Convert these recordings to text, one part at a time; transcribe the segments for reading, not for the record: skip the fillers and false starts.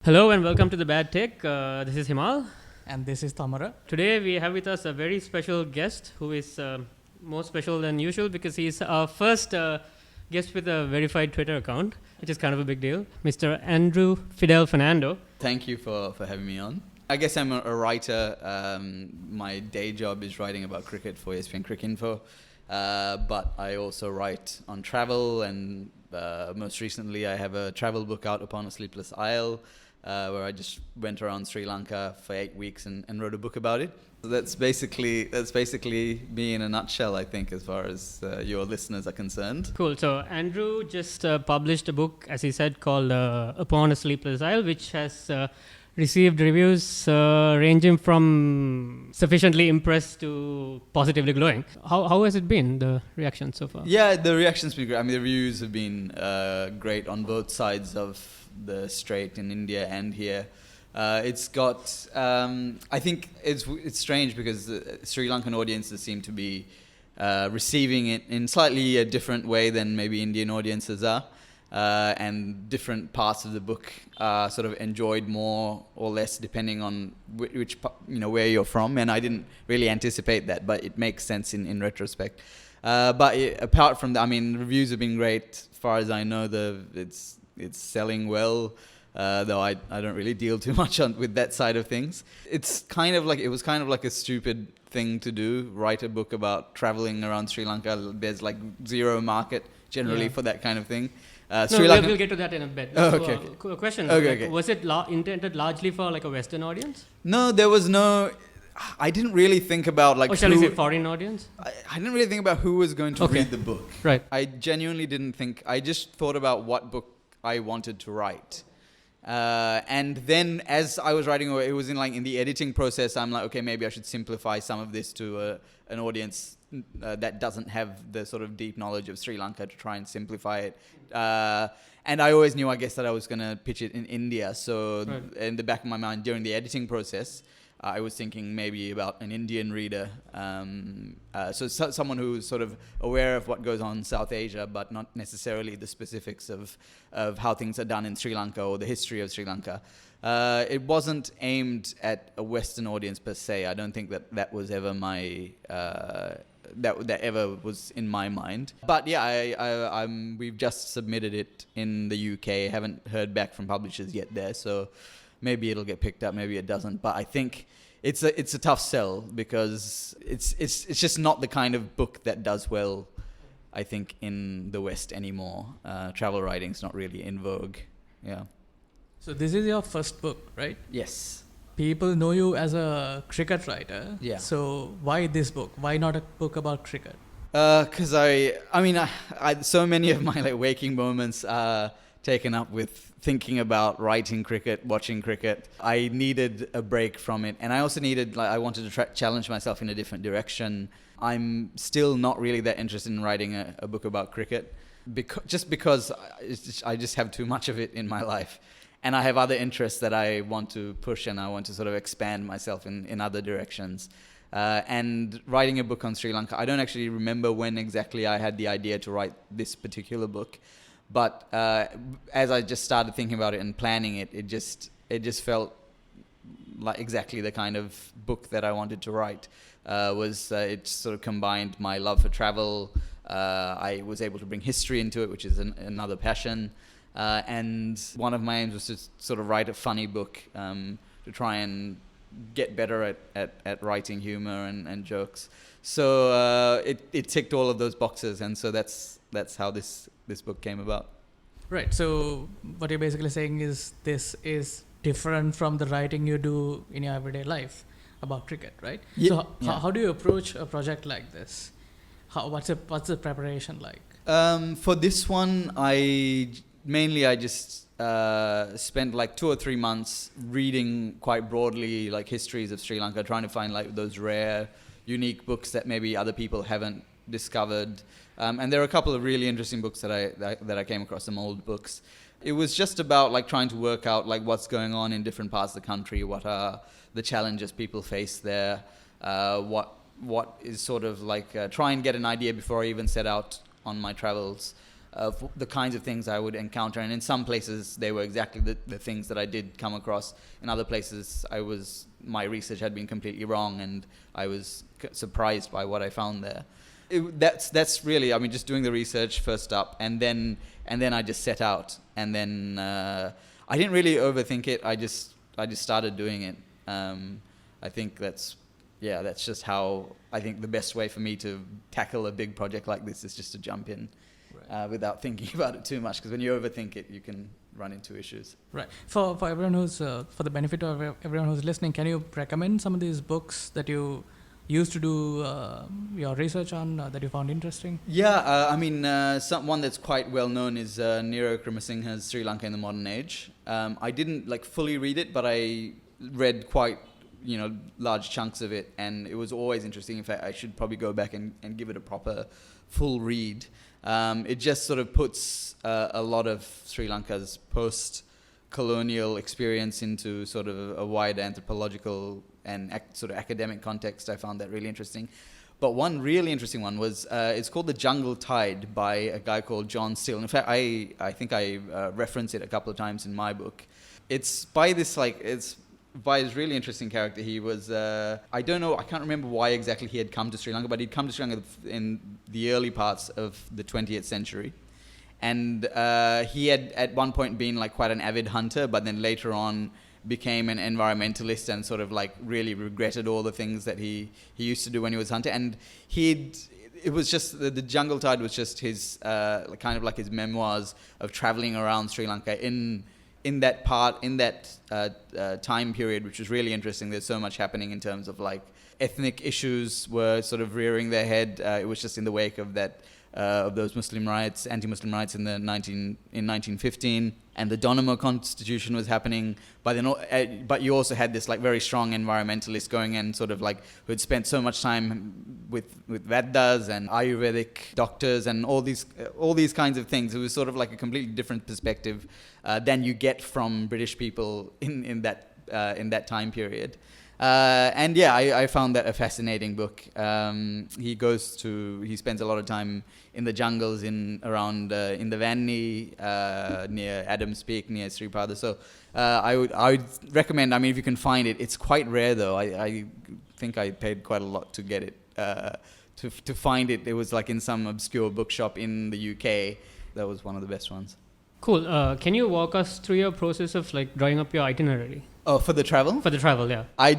Hello and welcome to The Bad Take. This is Himal. And this is Tamara. Today we have with us a very special guest who is more special than usual because he's our first guest with a verified Twitter account, which is kind of a big deal. Mr. Andrew Fidel Fernando. Thank you for having me on. I guess I'm a writer. My day job is writing about cricket for ESPN Cricinfo. But I also write on travel, and most recently I have a travel book out, Upon A Sleepless Isle, where I just went around Sri Lanka for 8 weeks and wrote a book about it. So that's basically me in a nutshell, I think, as far as your listeners are concerned. Cool. So Andrew just published a book, as he said, called Upon A Sleepless Isle, which has received reviews ranging from sufficiently impressed to positively glowing. How has it been, the reaction so far? Yeah, the reaction's been great. I mean, the reviews have been great on both sides of the strait in India and here. It's got, I think it's strange because the Sri Lankan audiences seem to be receiving it in slightly a different way than maybe Indian audiences are. And different parts of the book are sort of enjoyed more or less depending on which where you're from. And I didn't really anticipate that, but it makes sense in retrospect. Apart from that, I mean, reviews have been great. As far as I know, it's selling well. Though I don't really deal too much with that side of things. It was kind of like a stupid thing to do, write a book about traveling around Sri Lanka. There's like zero market generally for that kind of thing. We'll get to that in a bit. Oh, okay. A question. Okay. Was it intended largely for like a Western audience? No, there was no... I didn't really think about like... Or shall we say foreign audience? I didn't really think about who was going to read the book. Right. I genuinely didn't think... I just thought about what book I wanted to write. And then as I was writing, it was in the editing process, I'm like, okay, maybe I should simplify some of this to an audience that doesn't have the sort of deep knowledge of Sri Lanka to try and simplify it. And I always knew, I guess, that I was going to pitch it in India. So in the back of my mind during the editing process, I was thinking maybe about an Indian reader. So someone who's sort of aware of what goes on in South Asia, but not necessarily the specifics of how things are done in Sri Lanka or the history of Sri Lanka. It wasn't aimed at a Western audience per se. I don't think that was ever my... that ever was in my mind. But yeah, we've just submitted it in the UK. Haven't heard back from publishers yet there, so maybe it'll get picked up, maybe it doesn't. But I think it's a tough sell because it's just not the kind of book that does well, I think, in the West anymore. Travel writing's not really in vogue. Yeah. So this is your first book, right? Yes. People know you as a cricket writer. Yeah. So why this book? Why not a book about cricket? Because I so many of my waking moments are taken up with thinking about writing cricket, watching cricket. I needed a break from it, and I also I wanted to challenge myself in a different direction. I'm still not really that interested in writing a book about cricket, because I just have too much of it in my life. And I have other interests that I want to push, and I want to sort of expand myself in other directions. And writing a book on Sri Lanka, I don't actually remember when exactly I had the idea to write this particular book. But as I just started thinking about it and planning it, it just felt like exactly the kind of book that I wanted to write. It sort of combined my love for travel. I was able to bring history into it, which is another passion. And one of my aims was to sort of write a funny book to try and get better at writing humor and jokes. So it ticked all of those boxes, and so that's how this book came about. Right. So what you're basically saying is this is different from the writing you do in your everyday life about cricket, right? Yeah. So how do you approach a project like this? What's the preparation like? For this one, I just spent 2 or 3 months reading quite broadly histories of Sri Lanka, trying to find those rare, unique books that maybe other people haven't discovered. And there are a couple of really interesting books that I came across, some old books. It was just about trying to work out what's going on in different parts of the country, what are the challenges people face there, what is sort of try and get an idea before I even set out on my travels. of the kinds of things I would encounter. And in some places, they were exactly the things that I did come across. In other places, my research had been completely wrong, and I was surprised by what I found there. That's really, I mean, just doing the research first up, and then I just set out, and then I didn't really overthink it. I just started doing it. I think that's just how I think the best way for me to tackle a big project like this is just to jump in. Right. Without thinking about it too much, because when you overthink it, you can run into issues. Right. For everyone who's for the benefit of everyone who's listening, can you recommend some of these books that you used to do your research on that you found interesting? Yeah, I mean, one that's quite well known is Nero Kramasinghe's Sri Lanka in the Modern Age. I didn't fully read it, but I read quite large chunks of it, and it was always interesting. In fact, I should probably go back and give it a proper full read. It just sort of puts a lot of Sri Lanka's post-colonial experience into sort of a wider anthropological and sort of academic context. I found that really interesting. But one really interesting one was, it's called The Jungle Tide by a guy called John Steele. In fact, I think I reference it a couple of times in my book. It's by this really interesting character. He was, I can't remember why exactly he had come to Sri Lanka, but he'd come to Sri Lanka in the early parts of the 20th century. And he had at one point been quite an avid hunter, but then later on became an environmentalist and sort of really regretted all the things that he used to do when he was hunter. And it was just, the Jungle Tide was just his, kind of his memoirs of traveling around Sri Lanka in that time period, which was really interesting. There's so much happening in terms of ethnic issues were sort of rearing their head. It was just in the wake of that, of those Muslim riots, anti-Muslim riots in 1915, and the Donamo Constitution was happening. But you also had this very strong environmentalist going in, sort of who had spent so much time with Vedas and Ayurvedic doctors and all these kinds of things. It was sort of a completely different perspective than you get from British people in that time period. I found that a fascinating book. He spends a lot of time in the jungles in the Vanni, near Adams Peak, near Sripada. So I would recommend. I mean, if you can find it, it's quite rare though. I think I paid quite a lot to get it. To find it, it was in some obscure bookshop in the UK. That was one of the best ones. Cool. Can you walk us through your process of drawing up your itinerary? Oh, for the travel? For the travel, yeah. I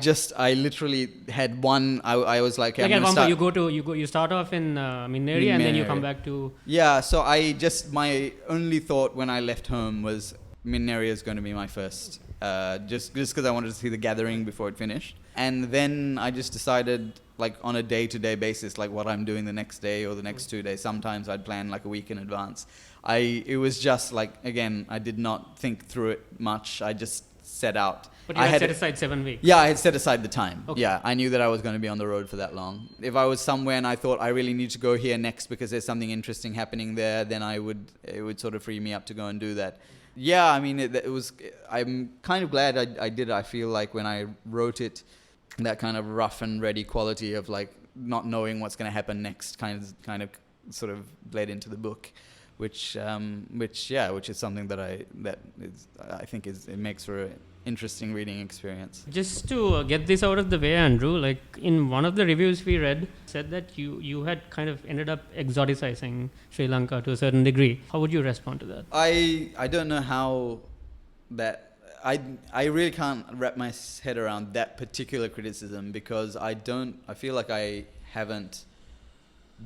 literally had one. I was like, at one point you start off in Minneri and then you come back to. Yeah. So my only thought when I left home was Minneri is going to be my first. Just because I wanted to see the gathering before it finished, and then I just decided on a day-to-day basis, what I'm doing the next day or the next 2 days. Sometimes I'd plan a week in advance. It was just again, I did not think through it much. I just set out. But you had set aside 7 weeks. Yeah, I had set aside the time. Okay. Yeah, I knew that I was going to be on the road for that long. If I was somewhere and I thought I really need to go here next because there's something interesting happening there, then it would sort of free me up to go and do that. Yeah, I mean, it was. I'm kind of glad I did. I feel when I wrote it, that kind of rough and ready quality of not knowing what's going to happen next kind of sort of bled into the book, which is something that I think it makes for an interesting reading experience. Just to get this out of the way, Andrew, in one of the reviews we read, said that you had kind of ended up exoticizing Sri Lanka to a certain degree. How would you respond to that? I don't know how that. I really can't wrap my head around that particular criticism, because I feel like I haven't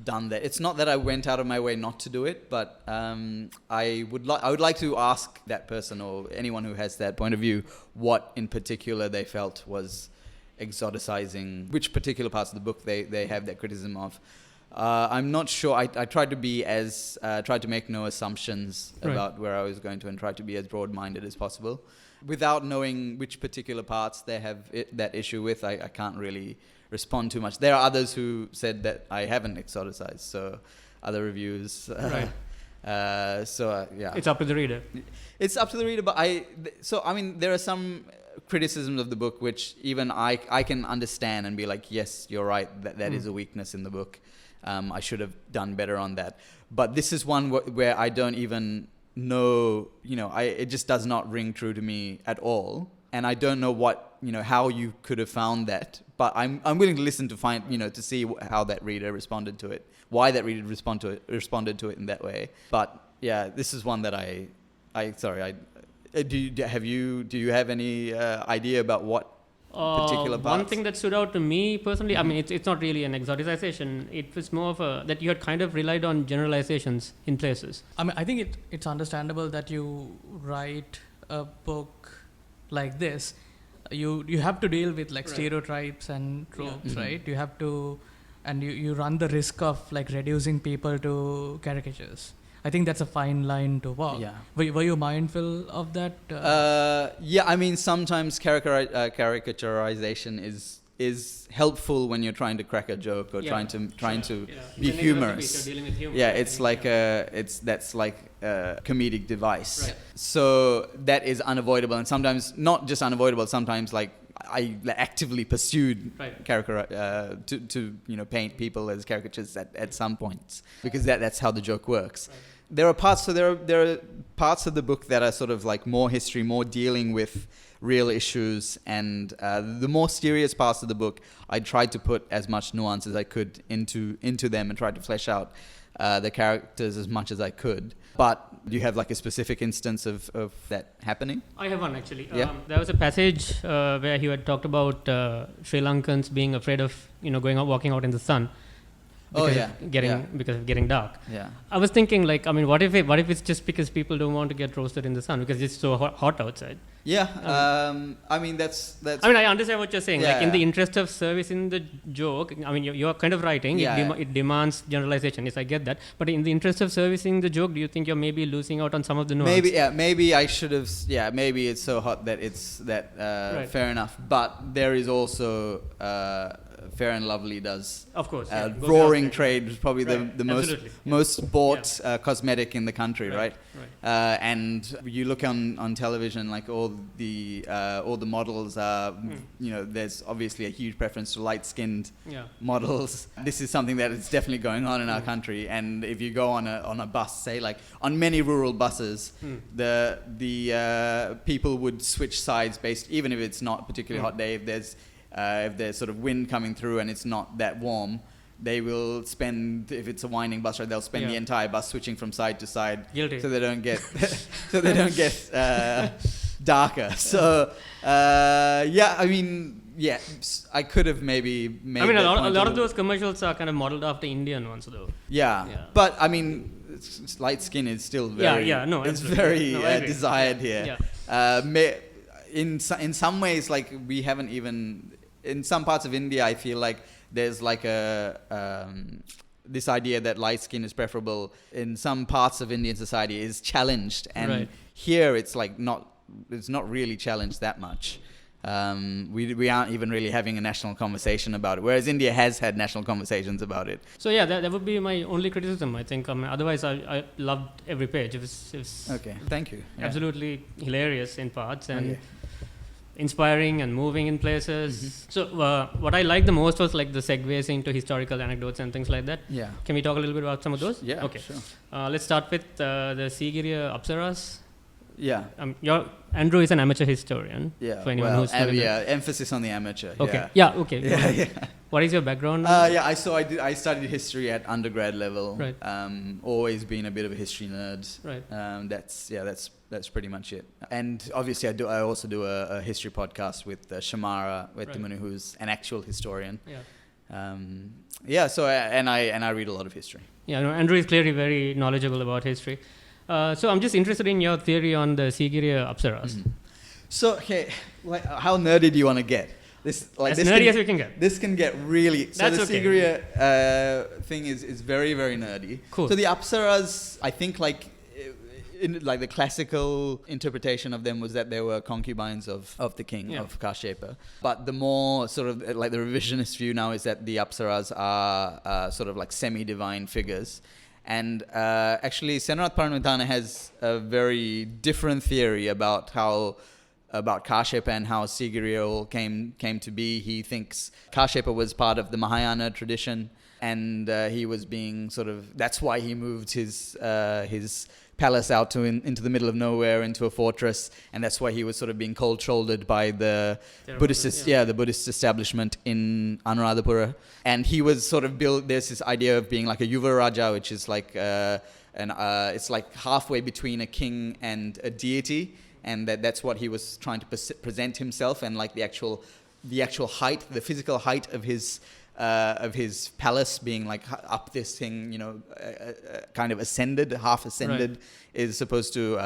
done that. It's not that I went out of my way not to do it, but I would like to ask that person or anyone who has that point of view what in particular they felt was exoticizing, which particular parts of the book they have that criticism of. I'm not sure. I tried to make no assumptions about where I was going to, and tried to be as broad-minded as possible. Without knowing which particular parts they have that issue with, I can't really respond too much. There are others who said that I haven't exoticized, so other reviews. Right. Yeah. It's up to the reader. It's up to the reader, but there are some criticisms of the book which even I can understand and be like, yes, you're right, that is a weakness in the book. I should have done better on that. But this is one where I don't even know, it just does not ring true to me at all. And I don't know how you could have found that. But I'm willing to listen to find, to see how that reader responded to it, why that reader responded to it in that way. But yeah, this is one that do you have any idea about what particular parts? One thing that stood out to me personally, I mean, it's not really an exoticization. It was more of that you had kind of relied on generalizations in places. I mean, I think it's understandable that you write a book like this. You have to deal with like stereotypes and tropes, right? You have to, and you run the risk of like reducing people to caricatures. I think that's a fine line to walk. Yeah. Were you mindful of that? Yeah, I mean, sometimes caricaturization is helpful when you're trying to crack a joke or trying to be humorous. Dealing with humor, yeah, that's like a comedic device. Right. So that is unavoidable, and sometimes not just unavoidable. Sometimes like I actively pursued to paint people as caricatures at some points, because that's how the joke works. Right. There are parts of the book that are sort of like more history, more dealing with real issues, and the more serious parts of the book, I tried to put as much nuance as I could into them and tried to flesh out the characters as much as I could. But do you have like a specific instance of that happening? I have one actually. Yeah. There was a passage where he had talked about Sri Lankans being afraid of walking out in the sun. Because of getting dark. Yeah. I was thinking like, I mean, what if it's just because people don't want to get roasted in the sun because it's so hot outside? Yeah. I mean, that's. I mean, I understand what you're saying. Yeah, like in the interest of service in the joke, I mean, you're kind of writing. It demands generalization. Yes, I get that. But in the interest of servicing the joke, do you think you're maybe losing out on some of the nuance? Maybe I should have. Yeah, maybe it's so hot that it's that. Right. Fair enough. But there is also. Fair and Lovely does. Of course. Roaring Trade was probably the most bought cosmetic in the country, right? And you look on television, like all the models are, there's obviously a huge preference to light-skinned models. This is something that is definitely going on in our country. And if you go on a bus, say like on many rural buses, the people would switch sides based, even if it's not a particularly hot day, if there's sort of wind coming through and it's not that warm, they will spend, if it's a winding bus ride, they'll spend the entire bus switching from side to side. Guilty. So they don't get darker. So I mean, I could have maybe made. I mean, a lot of those commercials are kind of modeled after Indian ones, though. Yeah. But I mean, light skin is still very. It's very desired here. Yeah. In some ways, like we haven't even. In some parts of India, I feel like there's like this idea that light skin is preferable in some parts of Indian society is challenged, and here it's like it's not really challenged that much. We aren't even really having a national conversation about it, whereas India has had national conversations about it. So that would be my only criticism, I think. Otherwise, I loved every page. It was okay. Thank you. Absolutely hilarious in parts and inspiring and moving in places. So what I liked the most was like the segues into historical anecdotes and things like that. Yeah. Can we talk a little bit about some of those? Yeah. Okay. Sure. Let's start with the Sigiriya Apsaras. Yeah. Andrew is an amateur historian. Yeah. For anyone who's emphasis on the amateur. Okay. Okay. Yeah. What is your background? I studied history at undergrad level. Right. Always been a bit of a history nerd. Right. That's pretty much it. And obviously, I also do a history podcast with Shamara Wetimanu, who's an actual historian. Yeah. So I read a lot of history. Yeah. No, Andrew is clearly very knowledgeable about history. So I'm just interested in your theory on the Sigiriya Apsaras. Mm-hmm. So, okay, how nerdy do you want to get? As nerdy as we can get. This can get really... So That's the Sigiriya thing is very, very nerdy. Cool. So the Apsaras, I think in the classical interpretation of them was that they were concubines of the king, of Kashyapa. But the more sort of like the revisionist view now is that the Apsaras are sort of like semi-divine figures. And actually, Senarath Paramitana has a very different theory about Kashyapa and how Sigiriya came to be. He thinks Kashyapa was part of the Mahayana tradition, and he was being sort of, that's why he moved his palace out to into the middle of nowhere, into a fortress, and that's why he was sort of being cold-shouldered by the the Buddhist establishment in Anuradhapura. And he was sort of there's this idea of being like a Yuva Raja, which is like it's like halfway between a king and a deity, and that's what he was trying to present himself, and like the actual height, the physical height of his palace being like up this thing, kind of ascended, half ascended, right, is supposed to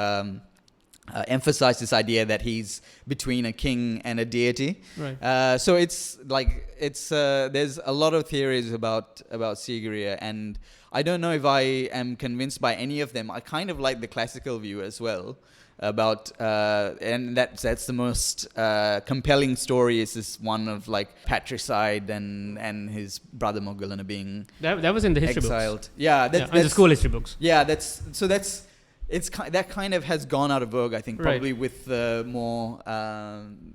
emphasize this idea that he's between a king and a deity. Right. So it's like there's a lot of theories about Sigiriya, and I don't know if I am convinced by any of them. I kind of like the classical view as well. About and that's the most compelling story, is this one of like patricide and his brother Moggallana being that was in the history exiled. Books. Yeah, that's in the school history books. Yeah, that kind of has gone out of vogue, I think, probably right, with the more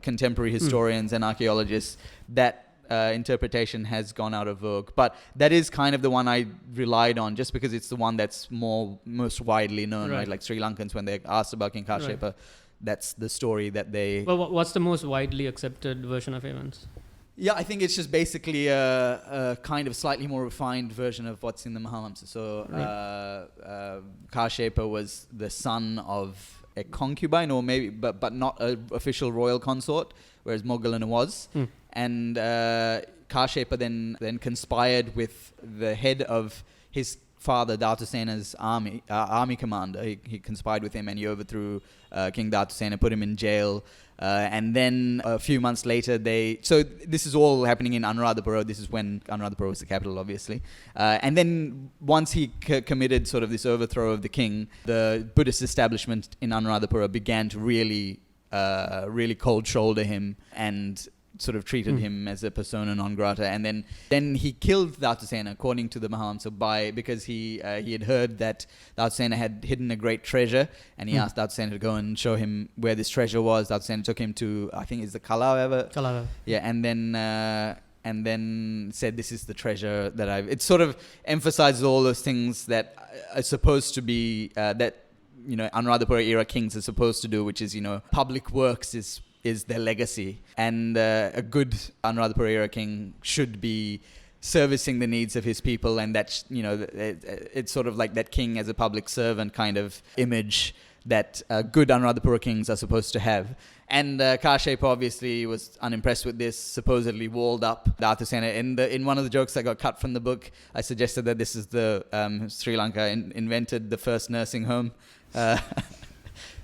contemporary historians and archaeologists. That interpretation has gone out of vogue, but that is kind of the one I relied on, just because it's the one that's most widely known, right? Like Sri Lankans, when they're asked about King Kashyapa, right, that's the story that they... Well, what's the most widely accepted version of events? Yeah, I think it's just basically a kind of slightly more refined version of what's in the Mahavamsa. So right, Kashyapa was the son of a concubine, or maybe, but not an official royal consort, whereas Moggallana was. And Kashyapa then conspired with the head of his father Dhatusena's army commander. He conspired with him, and he overthrew King Dhatusena, put him in jail. And then a few months later, so this is all happening in Anuradhapura. This is when Anuradhapura was the capital, obviously. And then once he committed sort of this overthrow of the king, the Buddhist establishment in Anuradhapura began to really cold shoulder him and sort of treated him as a persona non grata. And then he killed Dhatusena, according to the Mahavamsa, because he had heard that Dhatusena had hidden a great treasure, and he asked Dhatusena to go and show him where this treasure was. Dhatusena took him to, I think it's the Kalava. Yeah, and then said, this is the treasure that it sort of emphasizes all those things that are supposed to be, that, Anuradhapura era kings are supposed to do, which is, public works is their legacy, and a good Anuradhapura era king should be servicing the needs of his people, and that's it's sort of like that king as a public servant kind of image that good Anuradhapura kings are supposed to have. And Kashyapa obviously was unimpressed with this, supposedly walled up Dhatusena. In one of the jokes that got cut from the book, I suggested that this is the Sri Lanka invented the first nursing home.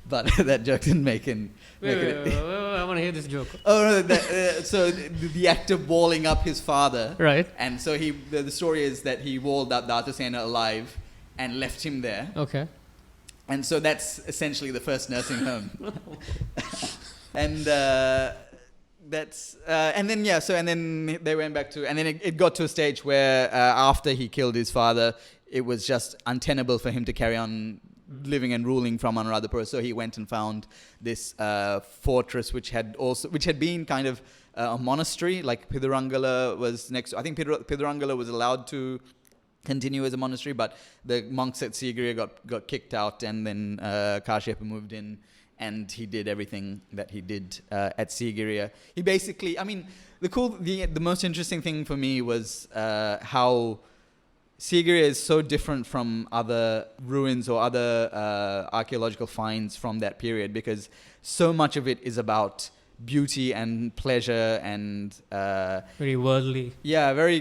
But that joke didn't make it. Wait, I want to hear this joke. Oh, no, so the act of walling up his father. Right. And so the story is that he walled up Dhatusena alive and left him there. Okay. And so that's essentially the first nursing home. And then they went back to, and then it got to a stage where after he killed his father, it was just untenable for him to carry on living and ruling from Anuradhapura. So he went and found this fortress which had been kind of a monastery. Like Pidurangala was next. I think Pidurangala was allowed to continue as a monastery, but the monks at Sigiriya got kicked out, and then Kashyapa moved in, and he did everything that he did at Sigiriya. He basically, the most interesting thing for me was how Sigiriya is so different from other ruins or other archaeological finds from that period, because so much of it is about beauty and pleasure and very worldly. Yeah, very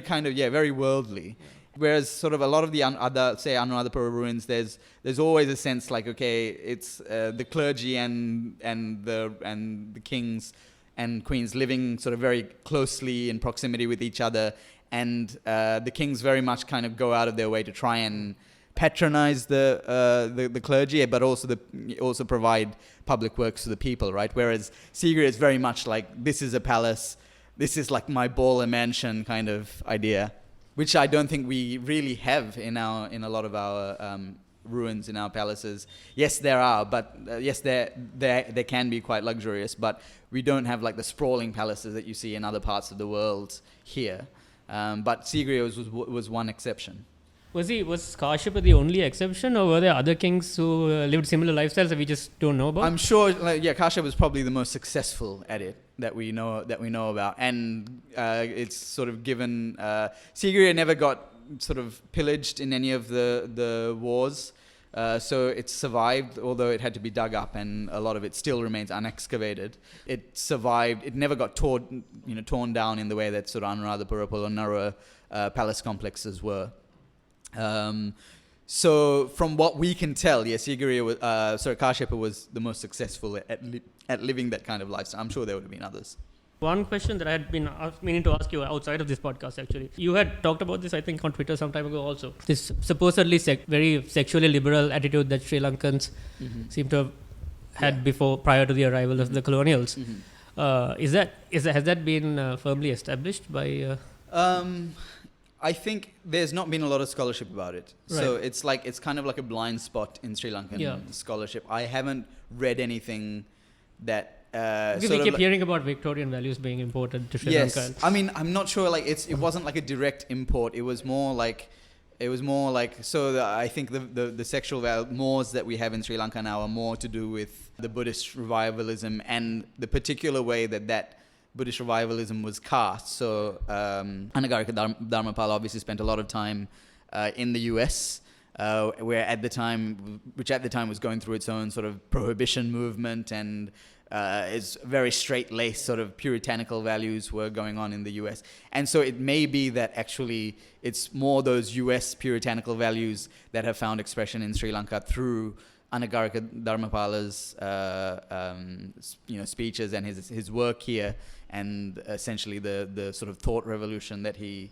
worldly. Yeah. Whereas sort of a lot of the other, say, Anuradhapura ruins, there's always a sense like, okay, it's the clergy and the kings and queens living sort of very closely in proximity with each other, and the kings very much kind of go out of their way to try and patronize the clergy, but also provide public works to the people, right? Whereas Sigiriya is very much like, this is a palace, this is like my Bola mansion kind of idea, which I don't think we really have in a lot of our ruins in our palaces. Yes, there are, but yes, they can be quite luxurious, but we don't have like the sprawling palaces that you see in other parts of the world here. But Sigiriya was one exception. Was Kashyapa the only exception, or were there other kings who lived similar lifestyles that we just don't know about? I'm sure, Kashyap was probably the most successful at it that we know about, and it's sort of given. Sigiriya never got sort of pillaged in any of the wars, so it survived, although it had to be dug up, and a lot of it still remains unexcavated. It survived. It never got torn down in the way that sort of Anuradhapura, Polonnaruwa palace complexes were. So from what we can tell, yes, Kashyapa was the most successful at living that kind of lifestyle. I'm sure there would have been others. One question that I had been meaning to ask you outside of this podcast, actually. You had talked about this, I think, on Twitter some time ago also. This supposedly very sexually liberal attitude that Sri Lankans seem to have had prior to the arrival of the colonials. Has that been firmly established by... I think there's not been a lot of scholarship about it. Right. So it's kind of like a blind spot in Sri Lankan scholarship. I haven't read anything that because we keep hearing about Victorian values being imported to Sri Lanka. Yes, I mean, I'm not sure. It wasn't like a direct import. It was more like I think the sexual mores that we have in Sri Lanka now are more to do with the Buddhist revivalism and the particular way that Buddhist revivalism was cast. So Anagarika Dharmapala obviously spent a lot of time in the US, which at the time was going through its own sort of prohibition movement, and its very straight-laced sort of puritanical values were going on in the US. And so it may be that actually it's more those US puritanical values that have found expression in Sri Lanka through Anagarika Dharmapala's speeches and his work here, and essentially the sort of thought revolution that he's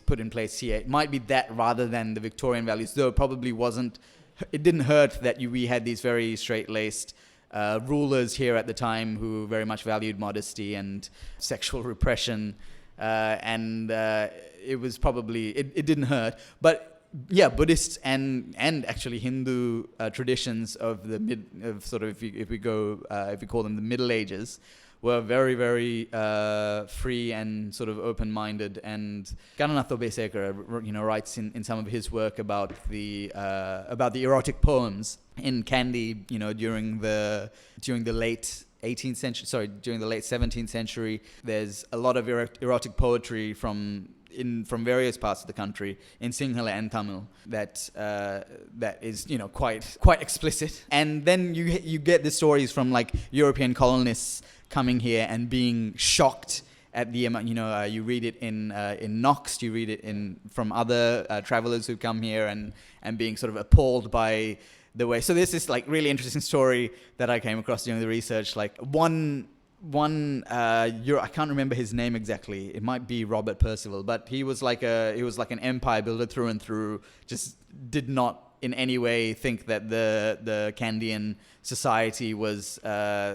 put in place here. It might be that rather than the Victorian values, though it didn't hurt that we had these very straight-laced rulers here at the time who very much valued modesty and sexual repression, and it was probably, it didn't hurt. But yeah, Buddhist and actually Hindu traditions of if we call them the Middle Ages, were very, very free and sort of open-minded. And Gananath Obesekar, writes in some of his work about the erotic poems in Kandy, during the late 18th century, during the late 17th century. There's a lot of erotic poetry from various parts of the country in Sinhala and Tamil that is quite explicit. And then you get the stories from like European colonists coming here and being shocked at the amount. You read it in Knox, you read it from other travelers who come here and being sort of appalled by the way. So there's this like really interesting story that I came across during the research. Like one I can't remember his name exactly. It might be Robert Percival, but he was like an empire builder through and through. Just did not in any way think that the Kandian society was.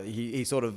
He sort of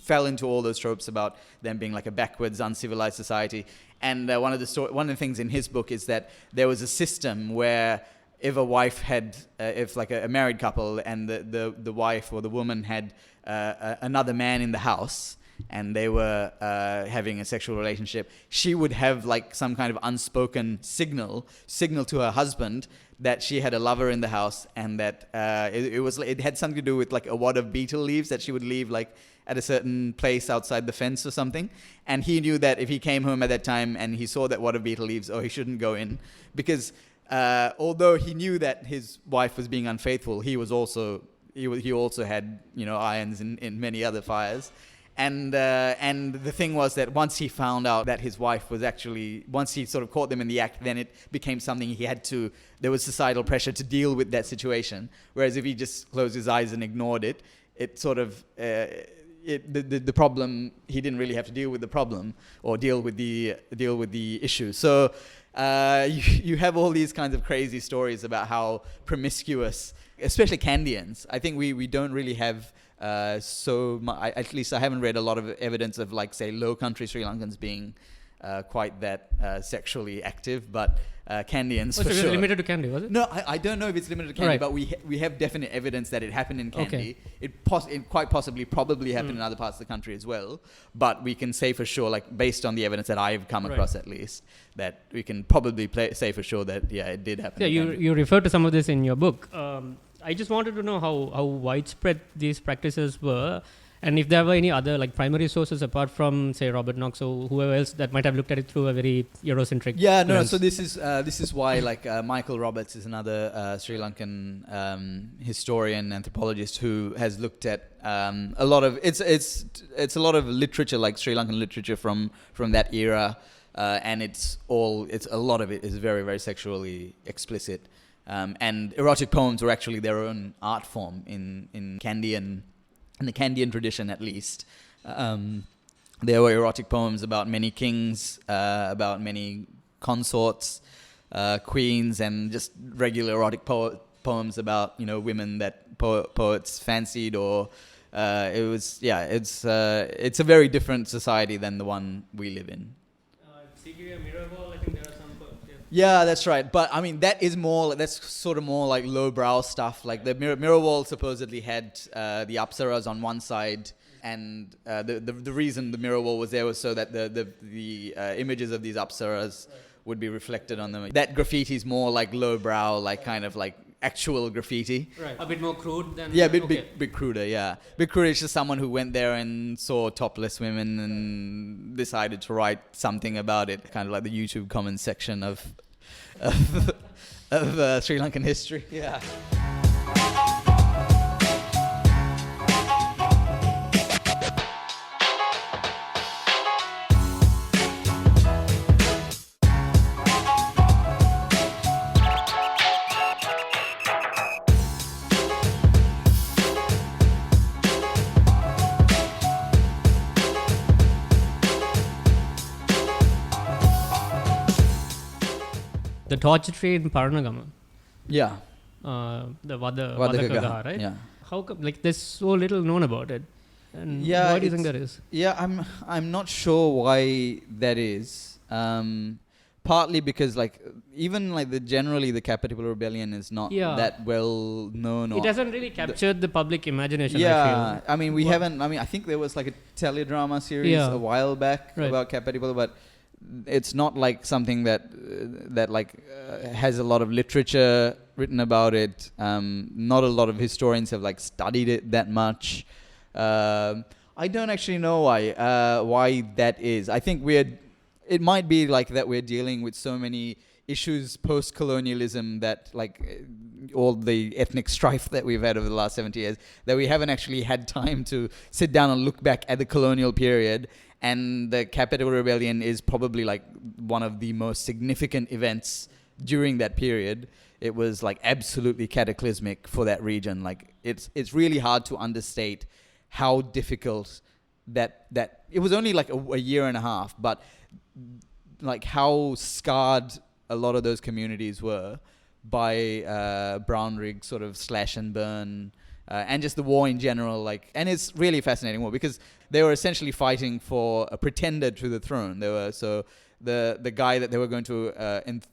fell into all those tropes about them being like a backwards, uncivilized society. And one of the things in his book is that there was a system where if a wife had, if like a married couple and the wife or the woman had another man in the house and they were having a sexual relationship, she would have like some kind of unspoken signal to her husband that she had a lover in the house, and that it had something to do with like a wad of betel leaves that she would leave like at a certain place outside the fence or something. And he knew that if he came home at that time and he saw that wad of betel leaves, he shouldn't go in, because although he knew that his wife was being unfaithful, he also had irons in many other fires. And the thing was that once he found out that his wife was once he sort of caught them in the act, then it became something there was societal pressure to deal with that situation. Whereas if he just closed his eyes and ignored it, it sort of, the problem, he didn't really have to deal with the problem or deal with the issue. So you have all these kinds of crazy stories about how promiscuous, especially Kandians. I think we don't really have at least I haven't read a lot of evidence of like say low country Sri Lankans being quite that sexually active, but Kandians Oh, for so it was sure. limited to Kandy, was it? No, I don't know if it's limited to Kandy, Right. but we have definite evidence that it happened in Kandy. Okay. It quite possibly probably happened in other parts of the country as well. But we can say for sure, like based on the evidence that I've come across at least, that we can probably say for sure that it did happen. Yeah, in Kandy. you refer to some of this in your book. I just wanted to know how widespread these practices were, and if there were any other like primary sources apart from say Robert Knox or whoever else that might have looked at it through a very Eurocentric lens. So this is why like Michael Roberts is another Sri Lankan historian, anthropologist who has looked at a lot of it's a lot of literature, like Sri Lankan literature from that era, and a lot of it is very, very sexually explicit, and erotic poems were actually their own art form in Kandian. In the Kandian tradition, at least, there were erotic poems about many kings, about many consorts, queens, and just regular erotic poems about women that poets fancied. Or it's a very different society than the one we live in. Sigiriya Miraval, I think there are some. Yeah, that's right. But I mean, that's sort of more like lowbrow stuff. Like the mirror wall supposedly had the apsaras on one side, and the reason the mirror wall was there was so that the images of these apsaras would be reflected on them. That graffiti is more like lowbrow, like kind of like actual graffiti. Right. A bit more crude than. Yeah, bit cruder. Yeah, bit cruder. It's just someone who went there and saw topless women and decided to write something about it. Kind of like the YouTube comments section of Sri Lankan history. Yeah. The torch tree in Paranagama. Yeah. The Vada Vadakagaha, Kagaha, right? Yeah. How come, like, there's so little known about it? And Yeah, why do you think that is? Yeah, I'm not sure why that is. Partly because like even like generally the Capitol Rebellion is not that well known. It hasn't really captured the public imagination. Yeah, I feel. I think there was like a teledrama series a while back about Capitol, but it's not like something that has a lot of literature written about it. Not a lot of historians have like studied it that much. I don't actually know why that is. I think it might be like that we're dealing with so many issues post-colonialism that like all the ethnic strife that we've had over the last 70 years, that we haven't actually had time to sit down and look back at the colonial period. And the Capitol Rebellion is probably like one of the most significant events during that period. It was like absolutely cataclysmic for that region. Like it's really hard to understate how difficult that it was only like a year and a half, but like how scarred a lot of those communities were by Brown Rig sort of slash and burn and just the war in general. Like, and it's really fascinating war because they were essentially fighting for a pretender to the throne. They were the guy that they were going to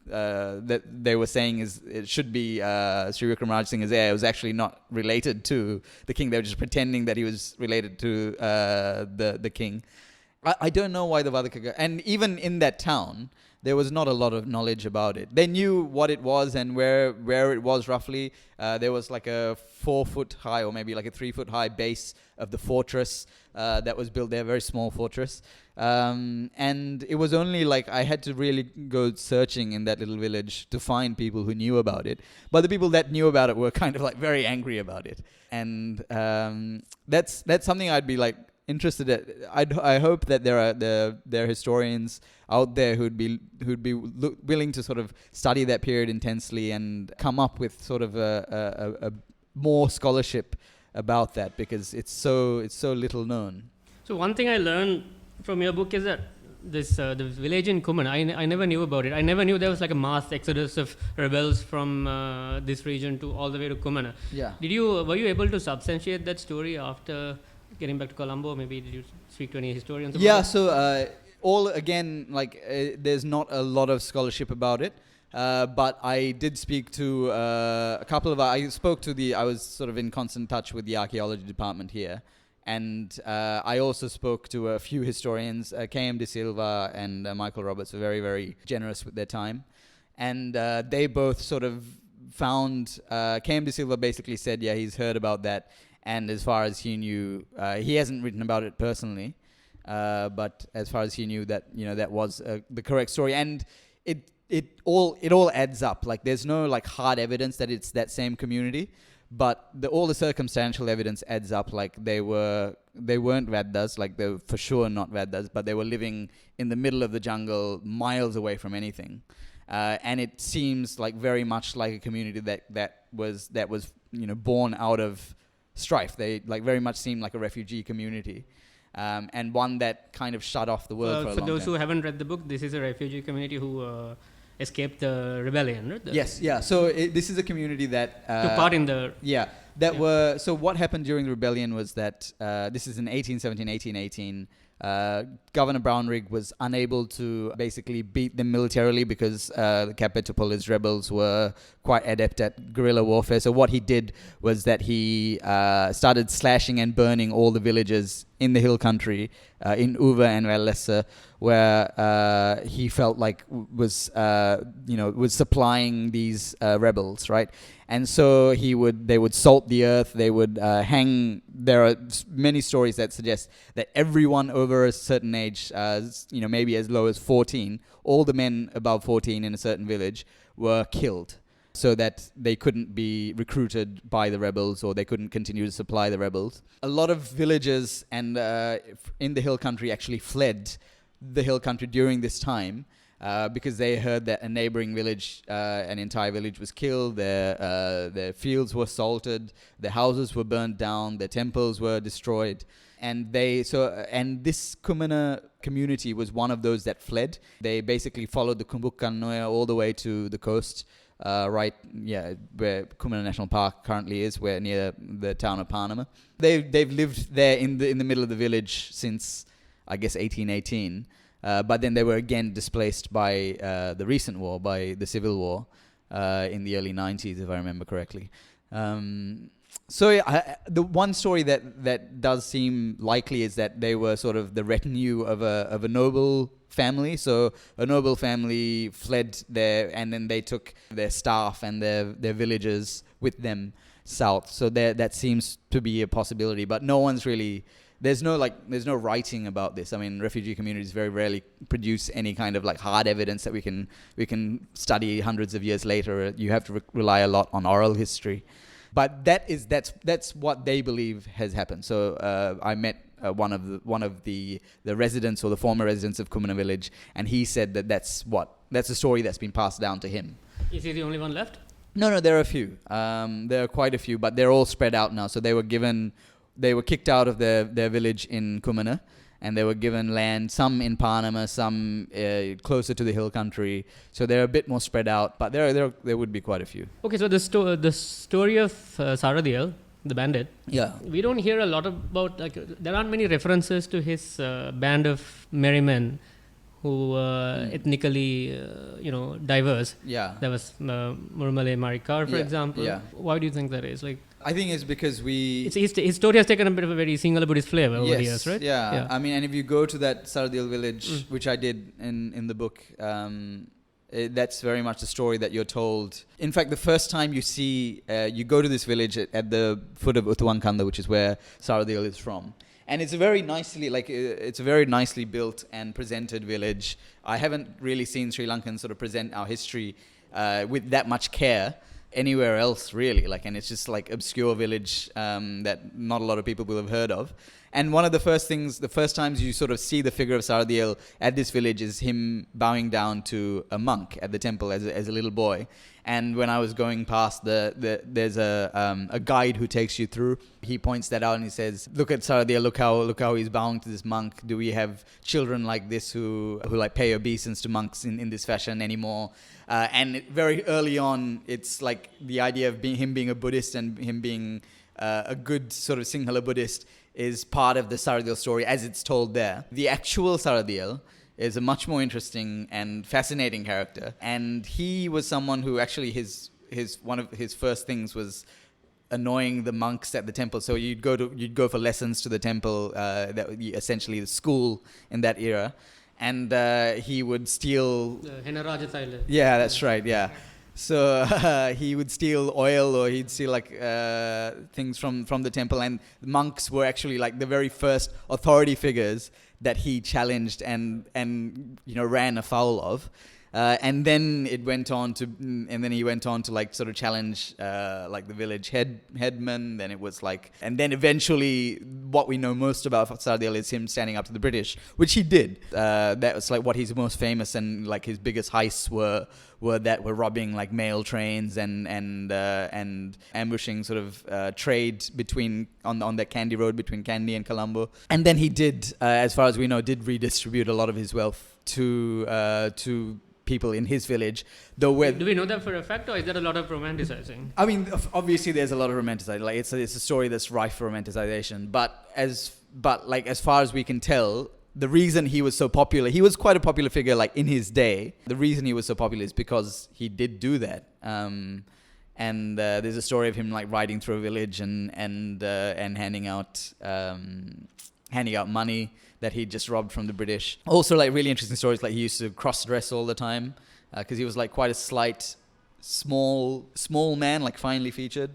that they were saying it should be Sri Vikramaraj Singha's heir was actually not related to the king. They were just pretending that he was related to the king. I don't know why the Vadakaga, and even in that town, there was not a lot of knowledge about it. They knew what it was and where it was roughly. There was like a 4 foot high or maybe like a 3 foot high base of the fortress that was built there, a very small fortress. And it was only like I had to really go searching in that little village to find people who knew about it. But the people that knew about it were kind of like very angry about it. And that's something I'd be like interested at. I hope that there are historians out there who'd be willing to sort of study that period intensely and come up with sort of a more scholarship about that, because it's so little known. So one thing I learned from your book is that this the village in Kuman, I never knew about it. I never knew there was like a mass exodus of rebels from this region to all the way to Kumana. Yeah. Were you able to substantiate that story after getting back to Colombo? Maybe did you speak to any historians about Yeah, it? so all again, there's not a lot of scholarship about it. But I did speak to a couple of. I was sort of in constant touch with the archaeology department here, and I also spoke to a few historians. K.M. De Silva and Michael Roberts were very, very generous with their time, and they both sort of found. K.M. De Silva basically said, yeah, he's heard about that, and as far as he knew, he hasn't written about it personally, but as far as he knew, that was the correct story, and it all adds up. Like, there's no hard evidence that it's that same community, but all the circumstantial evidence adds up. Like, they weren't Vaddas, like they were for sure not Vaddas, but they were living in the middle of the jungle, miles away from anything, and it seems like very much like a community that was born out of strife. They very much seemed like a refugee community. And one that kind of shut off the world for a long time. For those who haven't read the book, this is a refugee community who escaped the rebellion, right? Yes, yeah. So this is a community that took part in the... Yeah, that were... So what happened during the rebellion was that, this is in 1817, 1818, Governor Brownrigg was unable to basically beat them militarily because the Kapetopolis rebels were quite adept at guerrilla warfare. So what he did was that he started slashing and burning all the villages in the hill country, in Uva and Vallessa, where he felt like was supplying these rebels, right? And so they would salt the earth, they would hang. There are many stories that suggest that everyone over a certain age, maybe as low as 14, all the men above 14 in a certain village were killed, so that they couldn't be recruited by the rebels, or they couldn't continue to supply the rebels. A lot of villagers and in the hill country actually fled the hill country during this time, because they heard that a neighboring village, an entire village was killed, their fields were salted, their houses were burned down, their temples were destroyed. And this Kumana community was one of those that fled. They basically followed the Kumbukanoya all the way to the coast, where Kumana National Park currently is, where near the town of Panama. They've lived there in the middle of the village since, I guess, 1818. But then they were again displaced by the recent war, by the civil war, in the early 90s, if I remember correctly. The one story that does seem likely is that they were sort of the retinue of a noble family. So a noble family fled there, and then they took their staff and their villagers with them south. So that seems to be a possibility, but no one's really... There's no writing about this. I mean, refugee communities very rarely produce any kind of hard evidence that we can study hundreds of years later. You have to rely a lot on oral history, but that's what they believe has happened. So I met one of the residents, or the former residents of Kumana village, and he said that's a story that's been passed down to him. Is he the only one left? No, there are a few. There are quite a few, but they're all spread out now. So they were kicked out of their village in Kumana, and they were given land, some in Panama, some closer to the hill country. So they're a bit more spread out, but there would be quite a few. Okay, so the story of Saradiel, the bandit. Yeah. We don't hear a lot about, there aren't many references to his band of merry men who ethnically, diverse. Yeah. There was Murmale Marikar, for example. Yeah. Why do you think that is? I think it's because his story has taken a bit of a very Sinhala Buddhist flavor over the years, right? Yeah. I mean, and if you go to that Saradil village, which I did in the book, that's very much the story that you're told. In fact, the first time you go to this village at the foot of Utuwankanda, which is where Saradil is from. And it's a very nicely built and presented village. I haven't really seen Sri Lankans sort of present our history with that much care anywhere else, really. And it's just obscure village that not a lot of people will have heard of. And one of the first times you sort of see the figure of Saradiel at this village is him bowing down to a monk at the temple as a little boy. And when I was going past, there's a guide who takes you through. He points that out and he says, "Look at Saradiel. Look how he's bowing to this monk. Do we have children like this who pay obeisance to monks in this fashion anymore?" And very early on, it's the idea of him being a Buddhist and him being a good sort of Sinhala Buddhist is part of the Saradiel story as it's told there. The actual Saradiel is a much more interesting and fascinating character. And he was someone who actually his one of his first things was annoying the monks at the temple. So you'd go for lessons to the temple, that would be essentially the school in that era, and he would steal. Yeah, that's right. Yeah. So he would steal oil, or he'd steal like things from the temple, and the monks were actually like the very first authority figures that he challenged and ran afoul of. And then he went on to like sort of challenge like the village headman. Then it was like, and then eventually what we know most about Sardil is him standing up to the British, which he did. That was like what he's most famous, and like his biggest heists were robbing like mail trains and ambushing sort of trade on the Kandy road between Kandy and Colombo. And then he did, as far as we know, redistribute a lot of his wealth to people in his village. Do we know that for a fact, or is there a lot of romanticizing? I mean, obviously there's a lot of romanticizing. Like it's a story that's rife for romanticization. But as far as we can tell, the reason he was so popular, he was quite a popular figure like in his day. The reason he was so popular is because he did do that. And there's a story of him like riding through a village and handing out money that he just robbed from the British. Also, like really interesting stories, like he used to cross-dress all the time because he was like quite a slight, small man, like finely featured.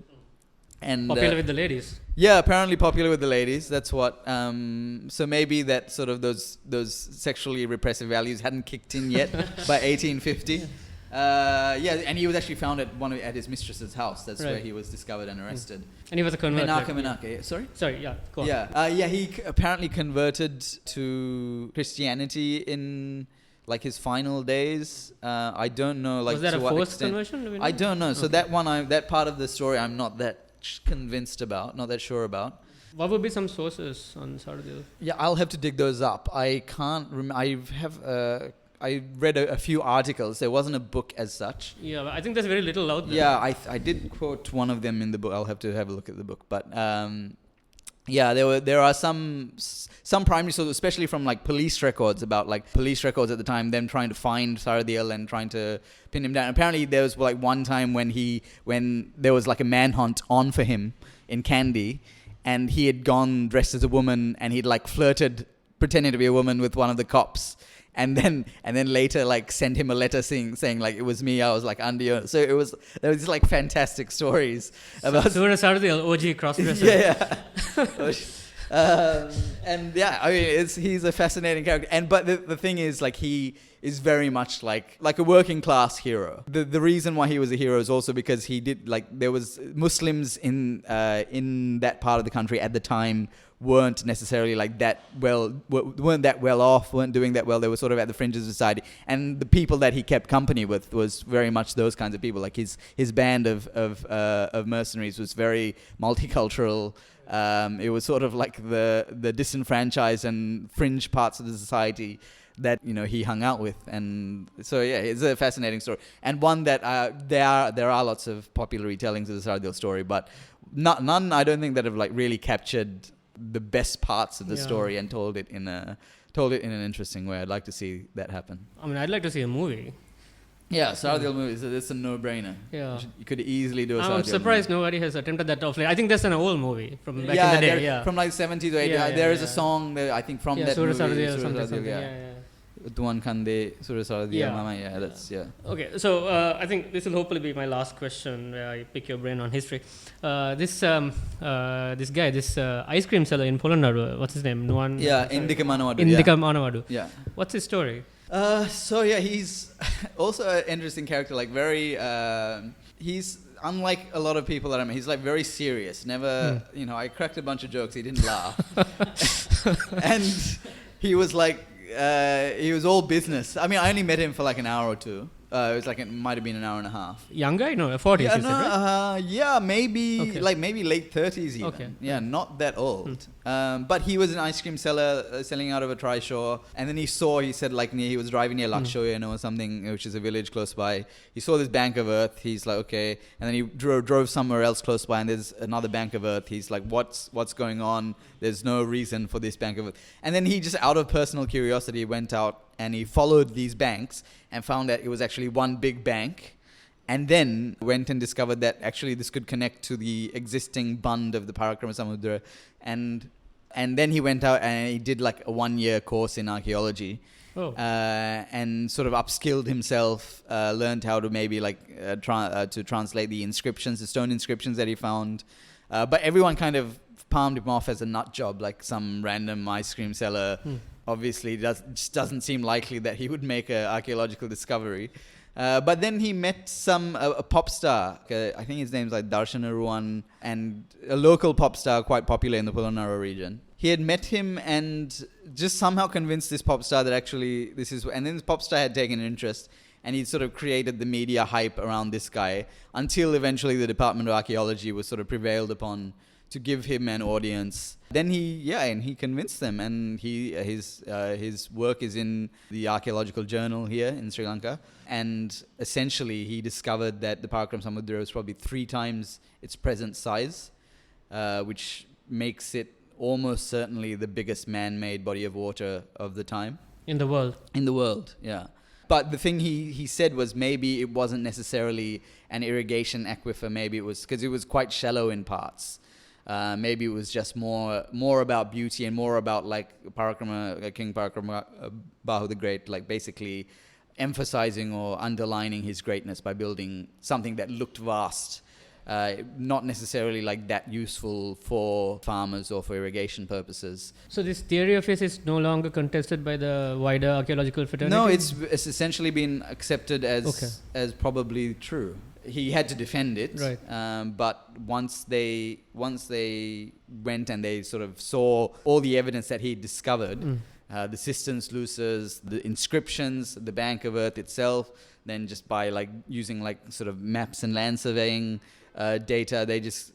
And popular with the ladies. Yeah, apparently popular with the ladies. That's what. So maybe that sort of those sexually repressive values hadn't kicked in yet by 1850. And he was actually found at his mistress's house. That's where he was discovered and arrested. And he was a convert. Menaka. Sorry, yeah, go on. Yeah, he apparently converted to Christianity in like his final days. I don't know. Like, was that to a what forced extent. Conversion? I don't know. So that part of the story, I'm not that convinced about, not that sure about. What would be some sources on Sardil? Yeah, I'll have to dig those up. I can't remember. I read a few articles. There wasn't a book as such. Yeah, I think there's very little out there. Yeah, I did quote one of them in the book. I'll have to have a look at the book. But there are some primary sources, especially from like police records at the time, them trying to find Sardil and trying to pin him down. Apparently there was like one time when there was like a manhunt on for him in Kandy, and he had gone dressed as a woman, and he'd like flirted pretending to be a woman with one of the cops. And then later, like, sent him a letter saying like, it was me, I was like under your... So there was like fantastic stories about... Sardil, OG cross-dresser. And yeah, I mean, he's a fascinating character. But the thing is, like, he is very much like a working class hero. The reason why he was a hero is also because he did, like, there was Muslims in that part of the country at the time weren't necessarily like weren't that well off, weren't doing that well. They were sort of at the fringes of society, and the people that he kept company with was very much those kinds of people. Like his band of mercenaries was very multicultural. It was sort of like the disenfranchised and fringe parts of the society that he hung out with. And so yeah, it's a fascinating story, and one that there are lots of popular retellings of the Sardil story, but none I don't think that have like really captured the best parts of the story and told it in an interesting way. I'd like to see that happen. I mean, I'd like to see a movie. Yeah, Sardil movie, it's a no-brainer. Yeah. You could easily do a Sardil I'm surprised movie. Nobody has attempted that of late. I think that's an old movie from back in the day. Yeah, from like 70s or 80s. There is a song that I think from that Sura movie. Sardil or Sura something. Sardil, Yeah. Tuan Kande, Sura Sardil, Mama. Yeah, that's Okay, so I think this will hopefully be my last question where I pick your brain on history. This guy, ice cream seller in Poland, what's his name? Indika Manawadu. Manawadu. Yeah. What's his story? He's also an interesting character. Like he's unlike a lot of people that I mean. He's like very serious. Never, I cracked a bunch of jokes. He didn't laugh, and he was like. He was all business. I mean, I only met him for like an hour or two. It might have been an hour and a half. Young guy? No, 40s. Maybe maybe late 30s even. Okay. Yeah, not that old. But he was an ice cream seller selling out of a trishaw, and then he said like he was driving near Lakshoya or something, which is a village close by. He saw this bank of earth. He's like, okay, and then he drove somewhere else close by, and there's another bank of earth. He's like, what's going on? There's no reason for this bank of earth. And then he just out of personal curiosity went out and he followed these banks and found that it was actually one big bank, and then went and discovered that actually this could connect to the existing bund of the Parakrama Samudra, and then he went out and he did like a 1-year course in archaeology. And sort of upskilled himself, learned how to maybe to translate the inscriptions, the stone inscriptions that he found. But everyone kind of palmed him off as a nut job, like some random ice cream seller. Obviously, just doesn't seem likely that he would make an archaeological discovery. But then he met a pop star. I think his name's like Darshan Aruan, and a local pop star quite popular in the Polonnaruwa region. He had met him and just somehow convinced this pop star that actually this is... And then this pop star had taken an interest, and he sort of created the media hype around this guy until eventually the Department of Archaeology was sort of prevailed upon to give him an audience. Then he convinced them, and his work is in the Archaeological Journal here in Sri Lanka. And essentially, he discovered that the Parakrama Samudra was probably 3 times its present size, which makes it almost certainly the biggest man-made body of water of the time. In the world? In the world, yeah. But the thing he said was maybe it wasn't necessarily an irrigation aquifer, maybe it was because it was quite shallow in parts. Maybe it was just more about beauty and more about like King Parakrama Bahu the Great, like basically emphasizing or underlining his greatness by building something that looked vast. Not necessarily like that useful for farmers or for irrigation purposes. So this theory of his is no longer contested by the wider archaeological fraternity? No, it's essentially been accepted as probably true. He had to defend it, right. But once they went and they sort of saw all the evidence that he discovered, the cistern sluices, the inscriptions, the Bank of Earth itself, then just by like using like sort of maps and land surveying data,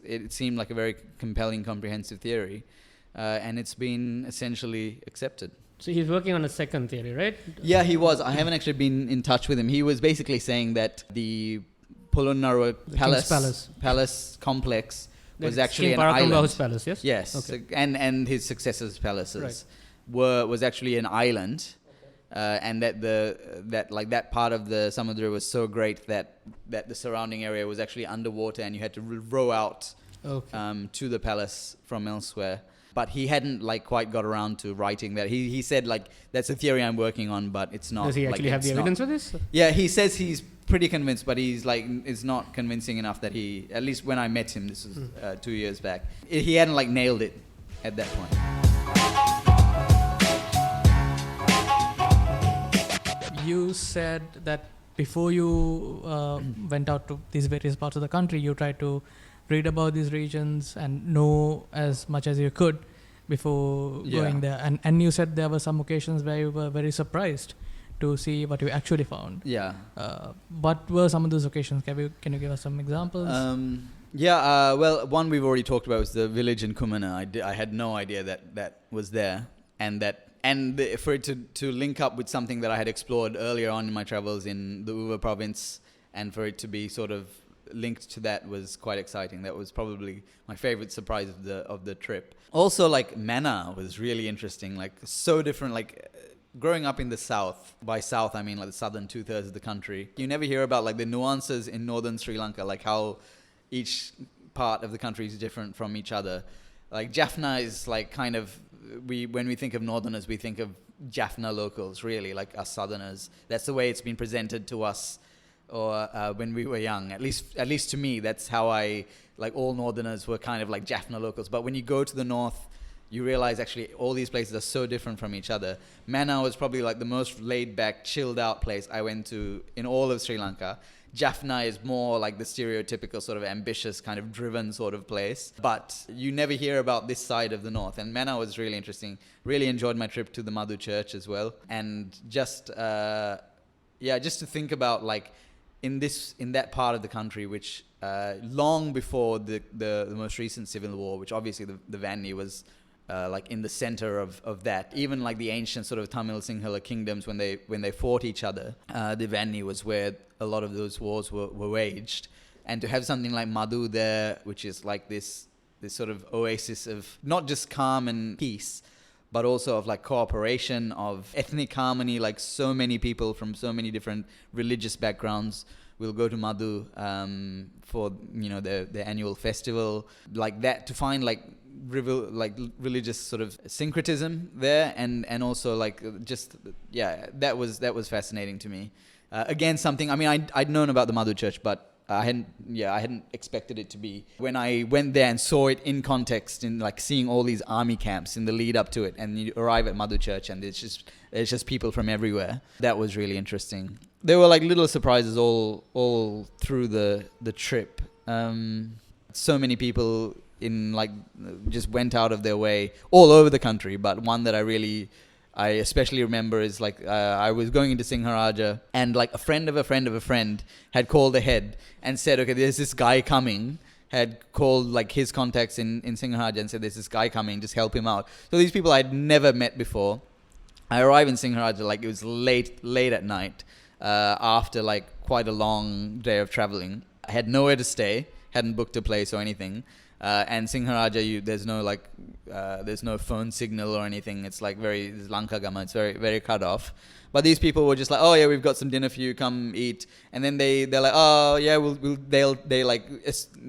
it seemed like a very compelling, comprehensive theory, and it's been essentially accepted. So he's working on a second theory, right? Yeah, he was. I haven't actually been in touch with him. He was basically saying that the Polonnaruwa palace complex was actually an island. Palace, yes? Yes, okay. And his successors' palaces right. was actually an island. And that part of the Samudra was so great that the surrounding area was actually underwater, and you had to row out to the palace from elsewhere. But he hadn't like quite got around to writing that. He said like that's a theory I'm working on, but it's not. Does he actually have the evidence for this? Yeah, he says he's pretty convinced, but he's like it's not convincing enough that he. At least when I met him, this was 2 years back, he hadn't like nailed it at that point. You said that before you went out to these various parts of the country, you tried to read about these regions and know as much as you could before going there. And you said there were some occasions where you were very surprised to see what you actually found. Yeah. What were some of those occasions? Can you give us some examples? Well, one we've already talked about was the village in Kumana. I had no idea that was there, and for it to link up with something that I had explored earlier on in my travels in the Uva province, and for it to be sort of linked to that was quite exciting. That was probably my favorite surprise of the trip. Also, like Mana was really interesting. Like so different. Like growing up in the south. By south, I mean like the southern 2/3 of the country. You never hear about like the nuances in northern Sri Lanka, like how each part of the country is different from each other. Like Jaffna is like kind of. When we think of northerners, we think of Jaffna locals, really, like us southerners. That's the way it's been presented to us, or when we were young. At least to me, that's how all northerners were kind of like Jaffna locals. But when you go to the north, you realize actually all these places are so different from each other. Mannar was probably like the most laid-back, chilled-out place I went to in all of Sri Lanka. Jaffna is more like the stereotypical sort of ambitious, kind of driven sort of place. But you never hear about this side of the north. And Mannar was really interesting. Really enjoyed my trip to the Madhu Church as well. And just to think about like in that part of the country, which long before the most recent civil war, which obviously the Vanni was like in the center of that. Even like the ancient sort of Tamil Sinhala kingdoms, when they fought each other, the Vanni was where a lot of those wars were waged. And to have something like Madhu there, which is like this sort of oasis of not just calm and peace, but also of like cooperation, of ethnic harmony. Like so many people from so many different religious backgrounds will go to Madhu for their annual festival, like that, to find like religious sort of syncretism there, and also like just that was fascinating to me. Again, something, I mean, I'd known about the Madhu Church, but I hadn't expected it to be. When I went there and saw it in context, in like seeing all these army camps in the lead up to it, and you arrive at Madhu Church and it's just people from everywhere. That was really interesting. There were like little surprises all through the trip. So many people just went out of their way all over the country, but one that I especially remember is like I was going into Singharaja, and like a friend of a friend of a friend had called ahead and said, okay, there's this guy coming, had called like his contacts in Singharaja and said, there's this guy coming, just help him out. So these people I'd never met before. I arrived in Singharaja, like it was late at night, after like quite a long day of traveling. I had nowhere to stay, hadn't booked a place or anything. And Singharaja, there's no phone signal or anything. It's like it's Lankagama. It's very, very cut off. But these people were just like, oh yeah, we've got some dinner for you. Come eat. And then they're like, oh yeah, they like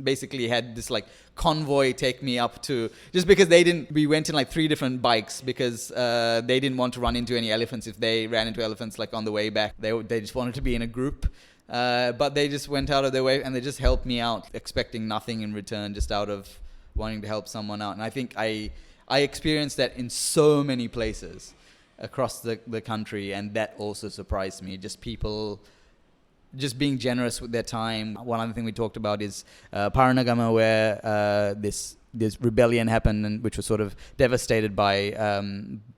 basically had this like convoy take me up to, just because we went in like 3 different bikes because they didn't want to run into any elephants. If they ran into elephants like on the way back, they just wanted to be in a group. But they just went out of their way and they just helped me out, expecting nothing in return, just out of wanting to help someone out. And I think I experienced that in so many places across the country, and that also surprised me. Just people just being generous with their time. One other thing we talked about is Paranagama, where this rebellion happened, and which was sort of devastated by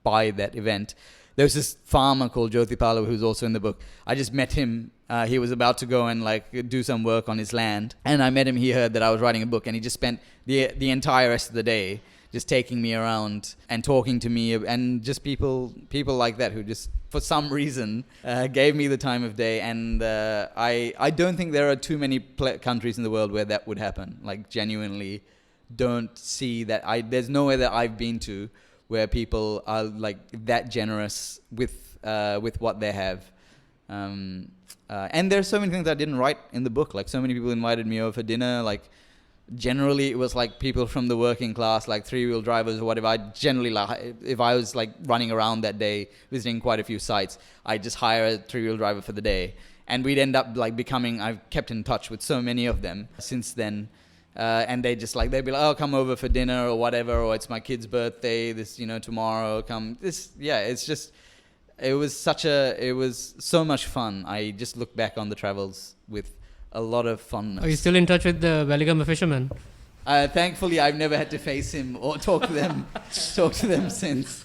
that event. There was this farmer called Jyotipala who's also in the book. I just met him. He was about to go and like do some work on his land, and I met him. He heard that I was writing a book, and he just spent the entire rest of the day just taking me around and talking to me, and just people like that who just for some reason gave me the time of day. And I don't think there are too many countries in the world where that would happen. Like genuinely, don't see that. There's nowhere that I've been to where people are like that generous with what they have. And there's so many things I didn't write in the book. Like so many people invited me over for dinner. Like generally it was like people from the working class, like 3-wheel drivers or whatever. I generally, like, if I was like running around that day visiting quite a few sites, I'd just hire a 3-wheel driver for the day. And we'd end up like I've kept in touch with so many of them since then. And they'd be like, oh, come over for dinner or whatever, or it's my kid's birthday tomorrow, come. It was so much fun. I just look back on the travels with a lot of fondness. Are you still in touch with the Veligama fisherman? Thankfully, I've never had to face him or talk to them since.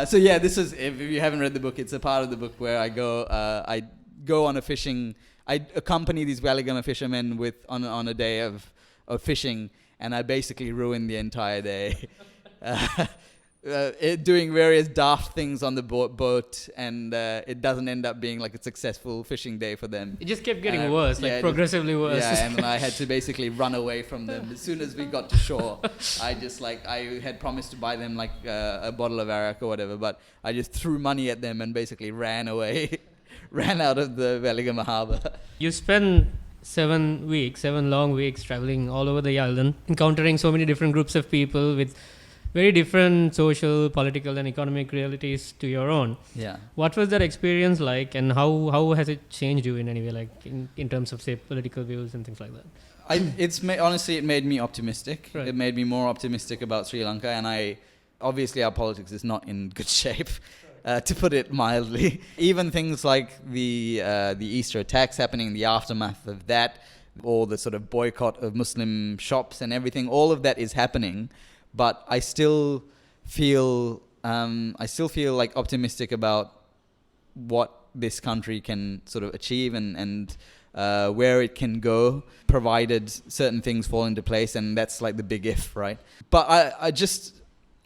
So yeah, this is, if you haven't read the book, it's a part of the book where I go on a fishing. I accompany these Veligama fishermen on a day of fishing, and I basically ruin the entire day. Doing various daft things on the boat, and it doesn't end up being like a successful fishing day for them. It just kept getting worse, progressively worse. Yeah, and I had to basically run away from them. As soon as we got to shore, I had promised to buy them like a bottle of arak or whatever, but I just threw money at them and basically ran away. Ran out of the Veligama harbour. You spent 7 long weeks traveling all over the island, encountering so many different groups of people with very different social, political and economic realities to your own. Yeah. What was that experience like, and how has it changed you in any way, like in terms of, say, political views and things like that? Honestly, it made me optimistic. Right. It made me more optimistic about Sri Lanka, and obviously our politics is not in good shape. To put it mildly. Even things like the Easter attacks happening, the aftermath of that, or the sort of boycott of Muslim shops and everything, all of that is happening. But I still feel like optimistic about what this country can sort of achieve and where it can go, provided certain things fall into place, and that's like the big if, right? But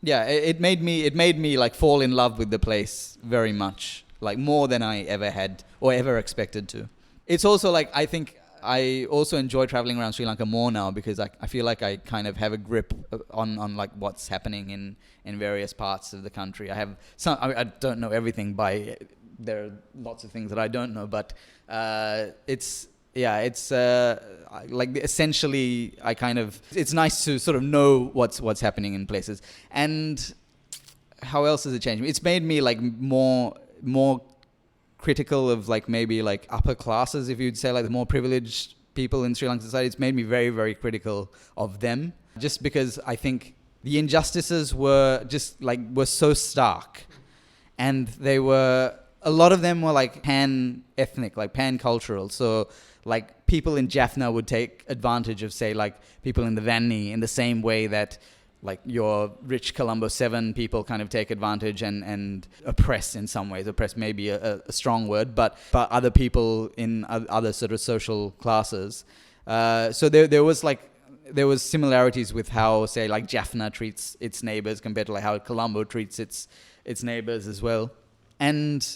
it made me like fall in love with the place very much, like more than I ever had or ever expected to. It's also like, I think I also enjoy traveling around Sri Lanka more now because I feel like I kind of have a grip on like what's happening in various parts of the country. I have some, I don't know everything there are lots of things that I don't know, but it's like essentially it's nice to sort of know what's happening in places. And how else has it changed me? It's made me like more critical of like maybe like upper classes, if you'd say, like the more privileged people in Sri Lankan society. It's made me very, very critical of them, just because I think the injustices were so stark, and a lot of them were like pan-ethnic, like pan-cultural. So like people in Jaffna would take advantage of, say, like people in the Vanni in the same way that like your rich Colombo 7 people kind of take advantage and oppress in some ways. Oppress may be a strong word, but other people in other sort of social classes. So there was similarities with how, say, like Jaffna treats its neighbors compared to like how Colombo treats its neighbors as well. And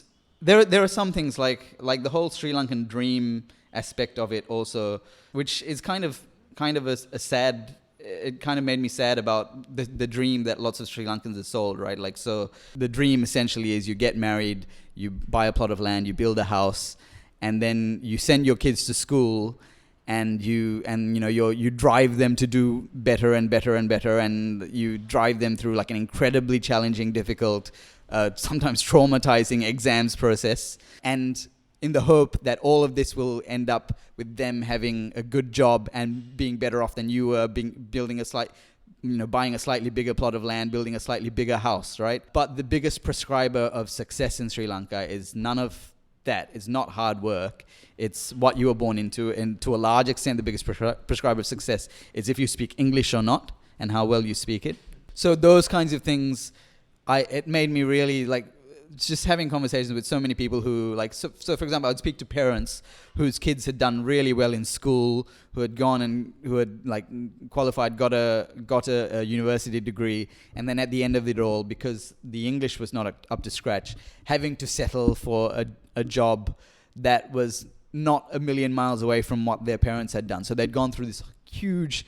there are some things like the whole Sri Lankan dream aspect of it also, which is kind of a sad. It kind of made me sad about the dream that lots of Sri Lankans have sold, right? Like, so the dream essentially is you get married, you buy a plot of land, you build a house, and then you send your kids to school, and you drive them to do better and better and better, and you drive them through like an incredibly challenging, difficult, sometimes traumatizing exams process, and in the hope that all of this will end up with them having a good job and being better off than you were, buying a slightly bigger plot of land, building a slightly bigger house, right? But the biggest prescriber of success in Sri Lanka is none of that. It's not hard work. It's what you were born into, and to a large extent, the biggest prescriber of success is if you speak English or not, and how well you speak it. So those kinds of things, it made me really like, just having conversations with so many people who like, so for example, I would speak to parents whose kids had done really well in school, who had gone and who had like qualified, got a university degree, and then at the end of it all, because the English was not up to scratch, having to settle for a job that was not a million miles away from what their parents had done. So they'd gone through this huge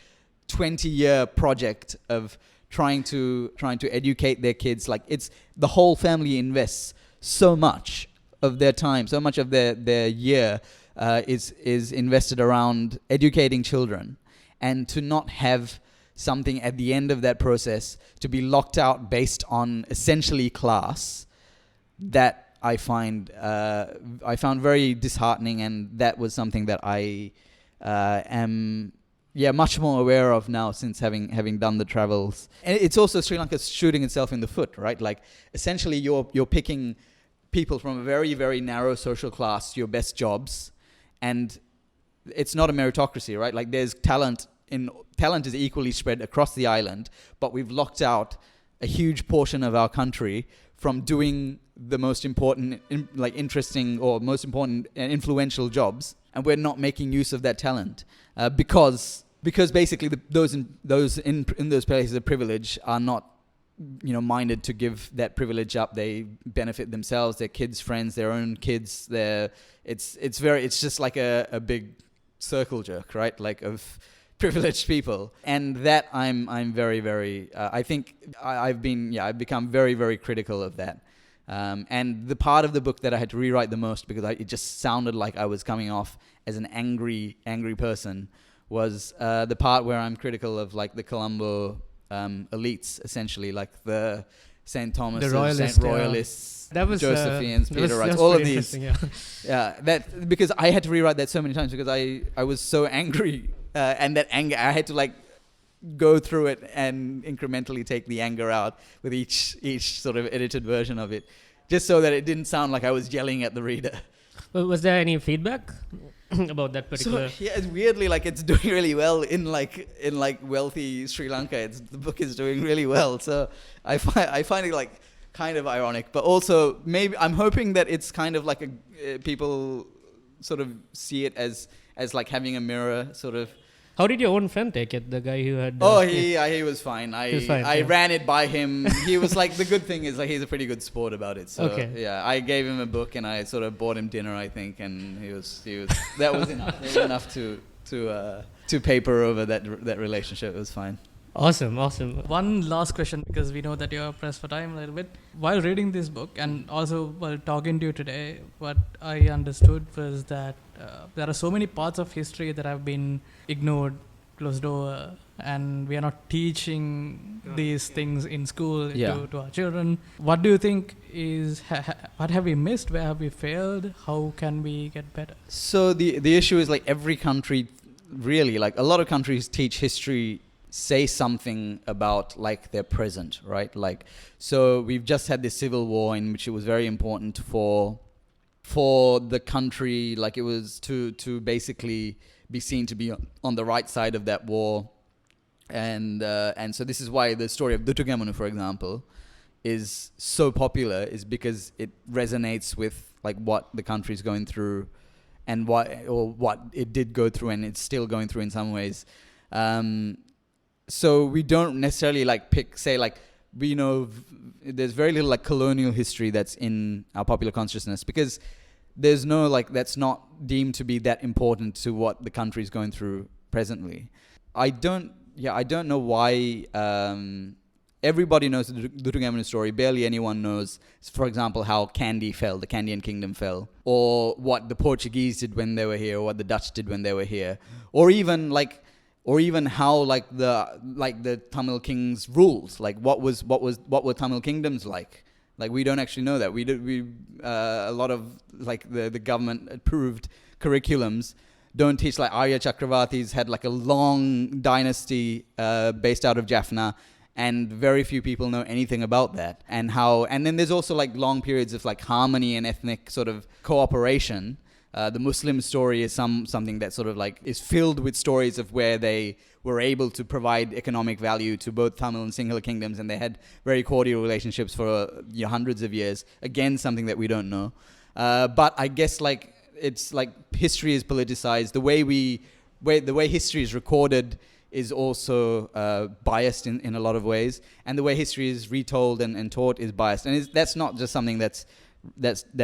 20-year project of trying to educate their kids. Like, it's the whole family invests so much of their time, so much of their year is invested around educating children, and to not have something at the end of that process to be locked out based on essentially class, that I found very disheartening, and that was something that I am much more aware of now since having done the travels. And it's also Sri Lanka shooting itself in the foot, right? Like, essentially you're picking people from a very, very narrow social class, your best jobs, and it's not a meritocracy, right? Like, there's talent is equally spread across the island, but we've locked out a huge portion of our country from doing the most important, interesting, or most important and influential jobs, and we're not making use of that talent because basically those in those places of privilege are not minded to give that privilege up. They benefit themselves, their kids, friends, their own kids. It's just like a big circle jerk, right? Like, of privileged people, and that I'm very, very. I think I've become very, very critical of that. And the part of the book that I had to rewrite the most, because it just sounded like I was coming off as an angry person, was the part where I'm critical of like the Colombo elites, essentially, like the St. Thomas, St. Royalists, that was, Josephians, Peterites, all of these. That, because I had to rewrite that so many times because I was so angry, and that anger, I had to like go through it and incrementally take the anger out with each sort of edited version of it, just so that it didn't sound like I was yelling at the reader. Well, was there any feedback about that particular? So, yeah, it's weirdly like it's doing really well in wealthy Sri Lanka. The book is doing really well. So I find it like kind of ironic, but also maybe I'm hoping that it's kind of like people sort of see it as like having a mirror sort of How did your own friend take it? The guy who had. He was fine. I was fine, I yeah. ran it by him. He was like, the good thing is like he's a pretty good sport about it. So Okay. yeah, I gave him a book and I sort of bought him dinner, I think, and he was that was enough. That was enough to paper over that relationship. It was fine. Awesome. One last question, because we know that you're pressed for time a little bit. While reading this book and also while talking to you today, what I understood was that there are so many parts of history that have been ignored, closed over, and we are not teaching these things in school to our children. What do you think is, what have we missed? Where have we failed? How can we get better? So the issue is like every country, really, like a lot of countries teach history, say something about like their present, right? Like, so we've just had this civil war in which it was very important for the country, like it was to basically be seen to be on the right side of that war, and so this is why the story of Dutugamunu, for example, is so popular, is because it resonates with like what the country's going through, and what it did go through, and it's still going through in some ways. So we don't necessarily like say like, we know there's very little like colonial history that's in our popular consciousness, because there's no like, that's not deemed to be that important to what the country is going through presently. I don't know why everybody knows the Dutugamunu story. Barely anyone knows, for example, how Kandy fell, the Kandyan kingdom fell, or what the Portuguese did when they were here, or what the Dutch did when they were here, or even how like the Tamil kings rules, like what were Tamil kingdoms like? Like we don't actually know that. A lot of like the government approved curriculums don't teach, like Arya Chakravartis had like a long dynasty based out of Jaffna, and very few people know anything about that. And then there's also like long periods of like harmony and ethnic sort of cooperation. The Muslim story is something that sort of like is filled with stories of where they were able to provide economic value to both Tamil and Sinhala kingdoms, and they had very cordial relationships for hundreds of years. Again, something that we don't know. But I guess like it's like history is politicized. The way history is recorded is also biased in a lot of ways, and the way history is retold and taught is biased. And that's not just something that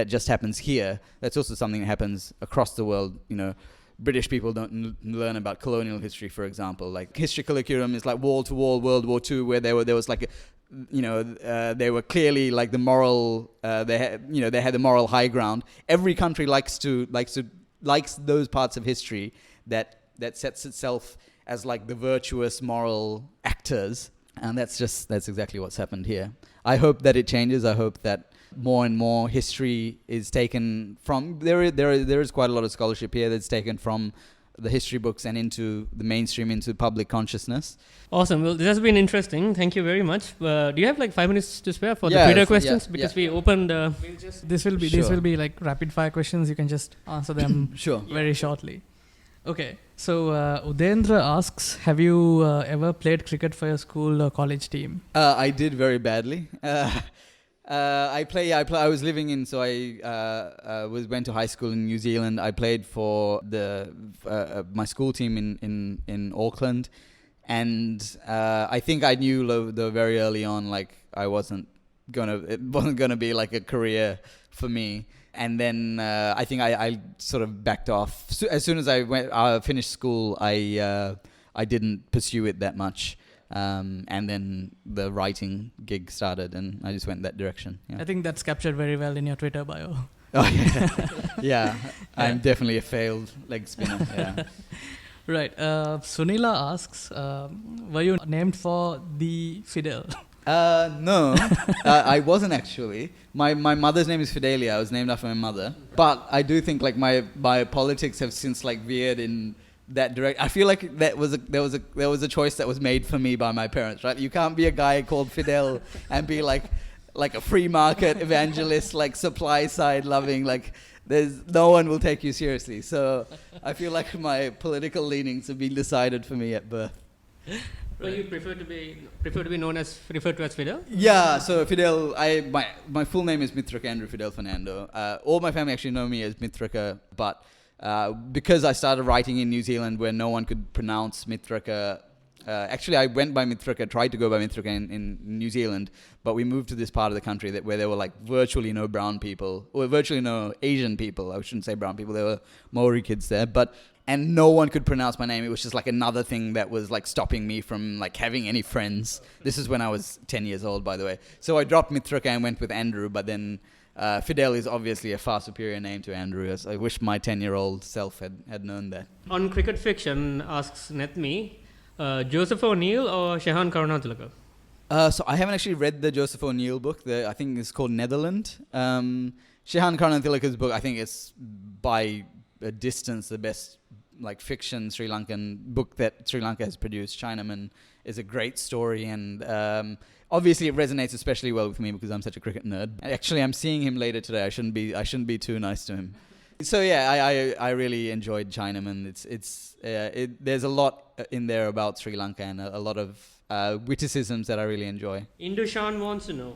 just happens here. That's also something that happens across the world. You know, British people don't learn about colonial history, for example. Like history curriculum is like wall to wall World War II, where there was like they were clearly like the moral. They had the moral high ground. Every country likes those parts of history that sets itself as like the virtuous moral actors, and that's exactly what's happened here. I hope that it changes. I hope that more and more history is taken from there is quite a lot of scholarship here that's taken from the history books and into the mainstream, into public consciousness. Awesome. Well, this has been interesting. Thank you very much. Do you have like 5 minutes to spare for the Twitter questions? Because we opened. This will be like rapid fire questions. You can just answer them very shortly. Okay. So Udendra asks, have you ever played cricket for your school or college team? I did very badly. I was living in, so I went to high school in New Zealand. I played for my school team in Auckland, and I think I knew though very early on, like it wasn't gonna be like a career for me. And then I think I sort of backed off as soon as I finished school. I didn't pursue it that much. And then the writing gig started, and I just went that direction. Yeah. I think that's captured very well in your Twitter bio. Oh yeah, yeah. I'm definitely a failed leg spinner. Yeah. Right. Sunila asks, were you named for the Fidel? No, I wasn't actually. My mother's name is Fidelia. I was named after my mother. But I do think like my politics have since like veered in that direct. I feel like there was a choice that was made for me by my parents, right? You can't be a guy called Fidel and be like a free market evangelist, like supply side loving, like there's no one will take you seriously. So I feel like my political leanings have been decided for me at birth. Well, you prefer to be referred to as Fidel? Yeah, so Fidel, my full name is Mithraka Andrew Fidel Fernando. All my family actually know me as Mithraka, but because I started writing in New Zealand where no one could pronounce Mithraka. Actually, I went by Mithraka, tried to go by Mithraka in New Zealand, but we moved to this part of the country where there were like virtually no brown people, or virtually no Asian people. I shouldn't say brown people. There were Maori kids there, and no one could pronounce my name. It was just like another thing that was like stopping me from like having any friends. This is when I was 10 years old, by the way. So I dropped Mithraka and went with Andrew, but then Fidel is obviously a far superior name to Andrew. I wish my 10-year-old self had known that. On Cricket Fiction, asks Netmi, Joseph O'Neill or Shehan Karunatilaka? So I haven't actually read the Joseph O'Neill book. I think it's called Netherland. Shehan Karunatilaka's book, I think it's by a distance the best like fiction Sri Lankan book that Sri Lanka has produced. Chinaman is a great story, and obviously it resonates especially well with me because I'm such a cricket nerd. Actually, I'm seeing him later today. I shouldn't be too nice to him. So yeah, I really enjoyed Chinaman. There's a lot in there about Sri Lanka and a lot of witticisms that I really enjoy. Indushan wants to know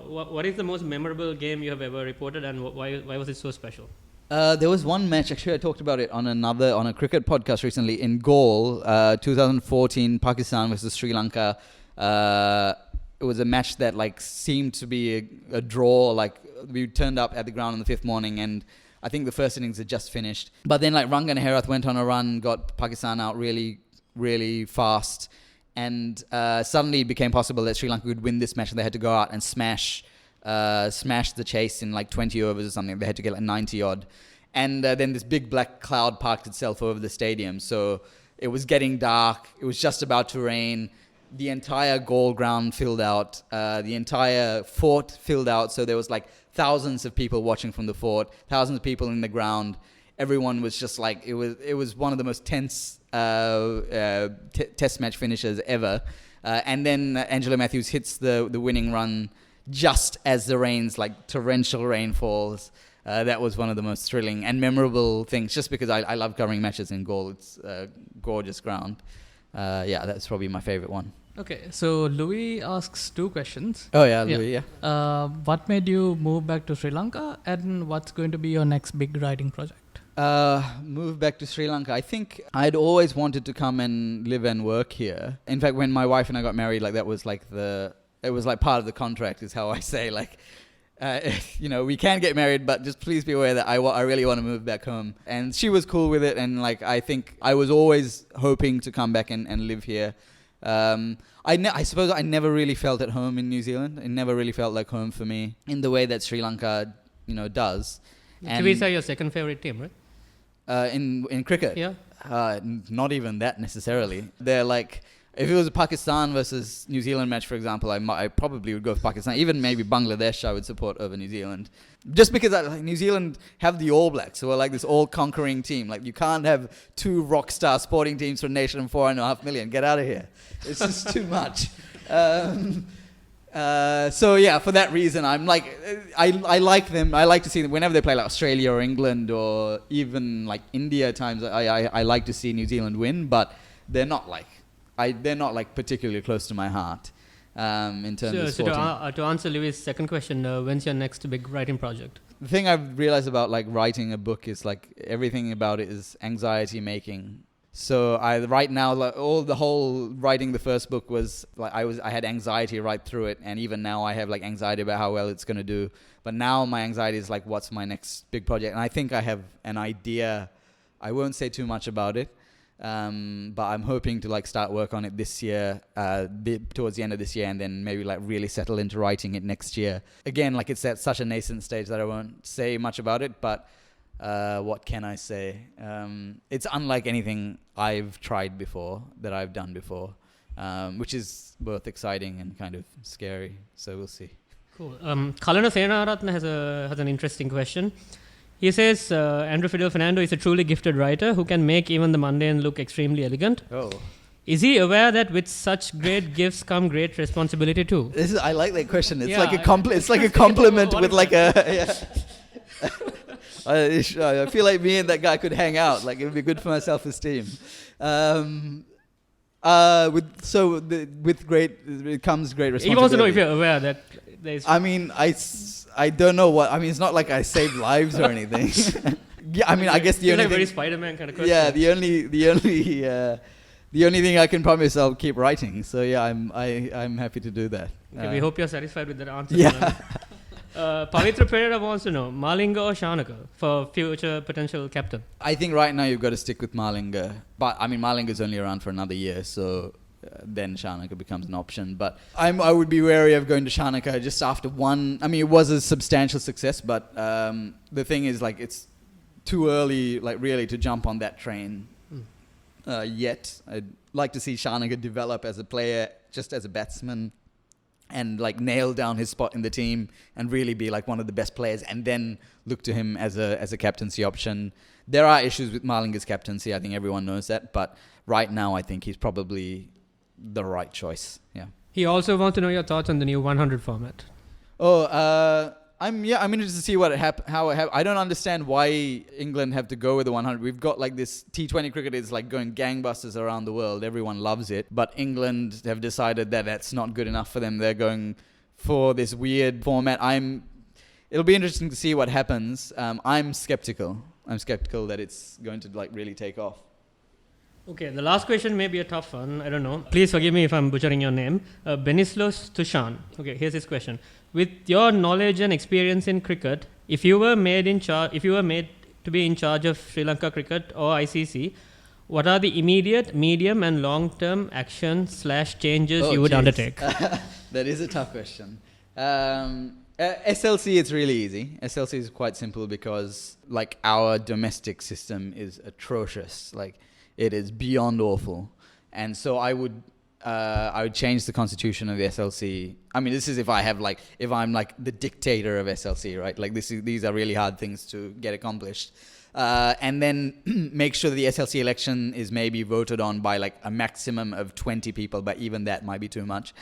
what is the most memorable game you have ever reported, and why was it so special? There was one match, actually I talked about it on a cricket podcast recently in Galle, 2014, Pakistan versus Sri Lanka. It was a match that like seemed to be a draw. Like we turned up at the ground on the fifth morning, and I think the first innings had just finished. But then like Rangan Herath went on a run, got Pakistan out really, really fast. And suddenly it became possible that Sri Lanka could win this match, and they had to go out and smash the chase in like 20 overs or something. They had to get like 90 odd. And then this big black cloud parked itself over the stadium. So it was getting dark. It was just about to rain. The entire goal ground filled out. The entire fort filled out. So there was like thousands of people watching from the fort, thousands of people in the ground. Everyone was just like, it was one of the most tense test match finishes ever. And then Angelo Matthews hits the winning run just as the rains, like torrential rain falls. That was one of the most thrilling and memorable things, just because I love covering matches in Galle. It's a gorgeous ground. Yeah, that's probably my favorite one. Okay, so Louis asks two questions. Oh yeah, Louis, yeah. What made you move back to Sri Lanka, and what's going to be your next big writing project? Move back to Sri Lanka. I think I'd always wanted to come and live and work here. In fact, when my wife and I got married, like that was like it was like part of the contract, is how I say, like, we can get married, but just please be aware that I really want to move back home. And she was cool with it, and like I think I was always hoping to come back and live here. I suppose I never really felt at home in New Zealand. It never really felt like home for me in the way that Sri Lanka, does. Kiwis are your second favorite team, right? In cricket? Yeah. Not even that necessarily. They're like, if it was a Pakistan versus New Zealand match, for example, I probably would go for Pakistan. Even maybe Bangladesh I would support over New Zealand. Just because New Zealand have the All Blacks, who are like this all-conquering team. Like, you can't have two rock star sporting teams from a nation of 4.5 million. Get out of here. It's just too much. So yeah, for that reason, I'm like, I like them. I like to see them whenever they play like Australia or England or even like India at times. I like to see New Zealand win, but they're not like particularly close to my heart in terms of sporting. So to answer Louis' second question, when's your next big writing project? The thing I've realized about like writing a book is like everything about it is anxiety making. So right now, like the whole writing the first book was like I had anxiety right through it, and even now I have like anxiety about how well it's going to do. But now my anxiety is like, what's my next big project? And I think I have an idea. I won't say too much about it, but I'm hoping to like start work on it this year, towards the end of this year, and then maybe like really settle into writing it next year. Again, like it's at such a nascent stage that I won't say much about it, but. What can I say? It's unlike anything I've tried before, that I've done before, which is both exciting and kind of scary. So we'll see. Cool. Kalana Senaratna has an interesting question. He says, Andrew Fidel Fernando is a truly gifted writer who can make even the mundane look extremely elegant. Oh. Is he aware that with such great gifts come great responsibility too? I like that question. It's like a compliment with like a... Yeah. I feel like me and that guy could hang out. Like, it would be good for my self-esteem. With great, it comes great responsibility. He wants to know if you're aware that there's... I mean, I don't know what... I mean, it's not like I saved lives or anything. Yeah, I mean, I guess the You're only like very thing, Spider-Man kind of question. yeah, the only thing I can promise, I'll keep writing. So yeah, I'm happy to do that. Okay, we hope you're satisfied with that answer. Yeah. Pavitra Pereira wants to know, Malinga or Shanaka for future potential captain? I think right now you've got to stick with Malinga. But I mean, Malinga's only around for another year, so then Shanaka becomes an option. But I would be wary of going to Shanaka just after one. I mean, it was a substantial success, but the thing is, like, it's too early, like, really, to jump on that train yet. I'd like to see Shanaka develop as a player, just as a batsman, and like nail down his spot in the team and really be like one of the best players, and then look to him as a captaincy option. There are issues with Malinga's captaincy. I think everyone knows that. But right now, I think he's probably the right choice. Yeah. He also wants to know your thoughts on the new 100 format. I'm interested to see how it happens. I don't understand why England have to go with the 100. We've got like this T20 cricket is like going gangbusters around the world. Everyone loves it, but England have decided that that's not good enough for them. They're going for this weird format. It'll be interesting to see what happens. I'm skeptical. I'm skeptical that it's going to like really take off. Okay, the last question may be a tough one. I don't know. Please forgive me if I'm butchering your name. Benislos Tushan. Okay, here's his question. With your knowledge and experience in cricket, if you were made to be in charge of Sri Lanka cricket or ICC, what are the immediate, medium, and long-term actions / changes you would undertake? That is a tough question. SLC, it's really easy. SLC is quite simple because like our domestic system is atrocious. Like it is beyond awful, and so I would change the constitution of the SLC. I mean, this is if I'm like the dictator of SLC, right? Like these are really hard things to get accomplished. And then make sure the SLC election is maybe voted on by like a maximum of 20 people, but even that might be too much.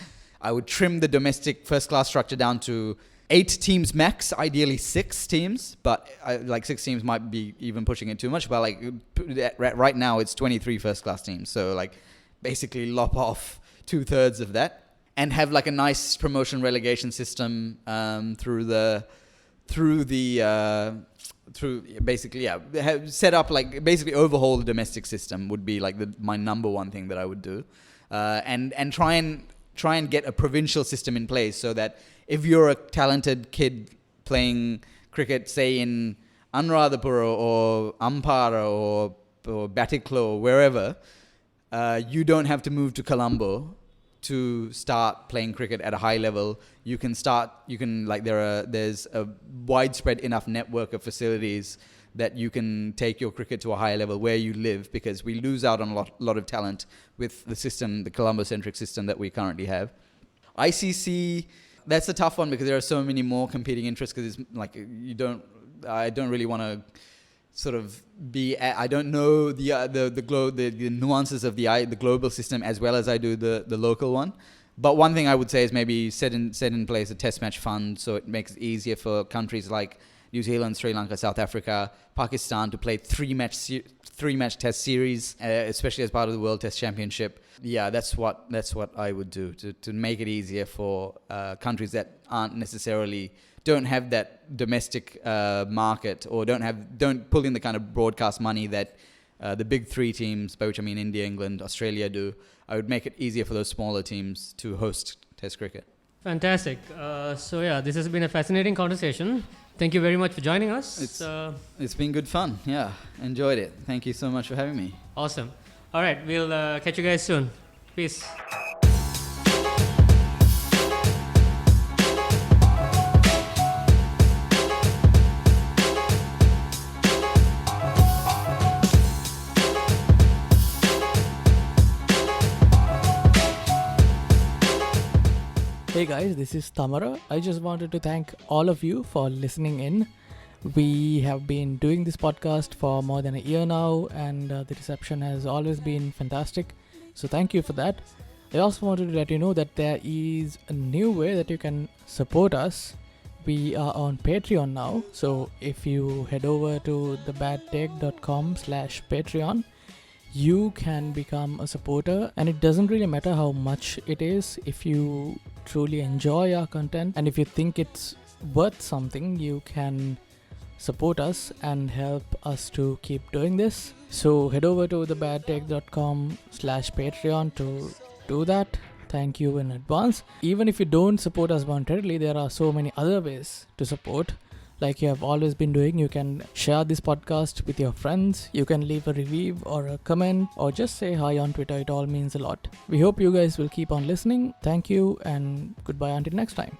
I would trim the domestic first class structure down to 8 teams max, ideally 6 teams, but like 6 teams might be even pushing it too much. But like right now it's 23 first class teams. So like basically lop off 2/3 of that and have like a nice promotion relegation system through basically, set up like basically overhaul the domestic system would be like my number one thing that I would do, and try and get a provincial system in place so that if you're a talented kid playing cricket, say in Anuradhapura or Ampara or Batticaloa or wherever, you don't have to move to Colombo to start playing cricket at a high level. There's a widespread enough network of facilities that you can take your cricket to a higher level where you live, because we lose out on a lot of talent with the system, the Colombo-centric system that we currently have. ICC, that's a tough one because there are so many more competing interests, because it's like I don't really want to sort of I don't know the nuances of the global system as well as I do the local one. But one thing I would say is maybe set in place a test match fund, so it makes it easier for countries like New Zealand, Sri Lanka, South Africa, Pakistan to play 3-match test series, especially as part of the World Test Championship. Yeah, that's what I would do to make it easier for countries that don't have that domestic market, or don't pull in the kind of broadcast money that the big 3 teams, by which I mean India, England, Australia, do. I would make it easier for those smaller teams to host Test cricket. Fantastic. So yeah, this has been a fascinating conversation. Thank you very much for joining us. It's been good fun. Yeah, enjoyed it. Thank you so much for having me. Awesome. All right, we'll catch you guys soon. Peace. Hey guys, this is Tamara. I just wanted to thank all of you for listening in. We have been doing this podcast for more than a year now, and the reception has always been fantastic. So thank you for that. I also wanted to let you know that there is a new way that you can support us. We are on Patreon now. So if you head over to thebadtake.com/Patreon, you can become a supporter, and it doesn't really matter how much it is. If you truly enjoy our content and if you think it's worth something, you can support us and help us to keep doing this. So head over to thebadtake.com/Patreon to do that. Thank you in advance. Even if you don't support us monetarily, there are so many other ways to support. Like you have always been doing, you can share this podcast with your friends, you can leave a review or a comment, or just say hi on Twitter. It all means a lot. We hope you guys will keep on listening. Thank you and goodbye until next time.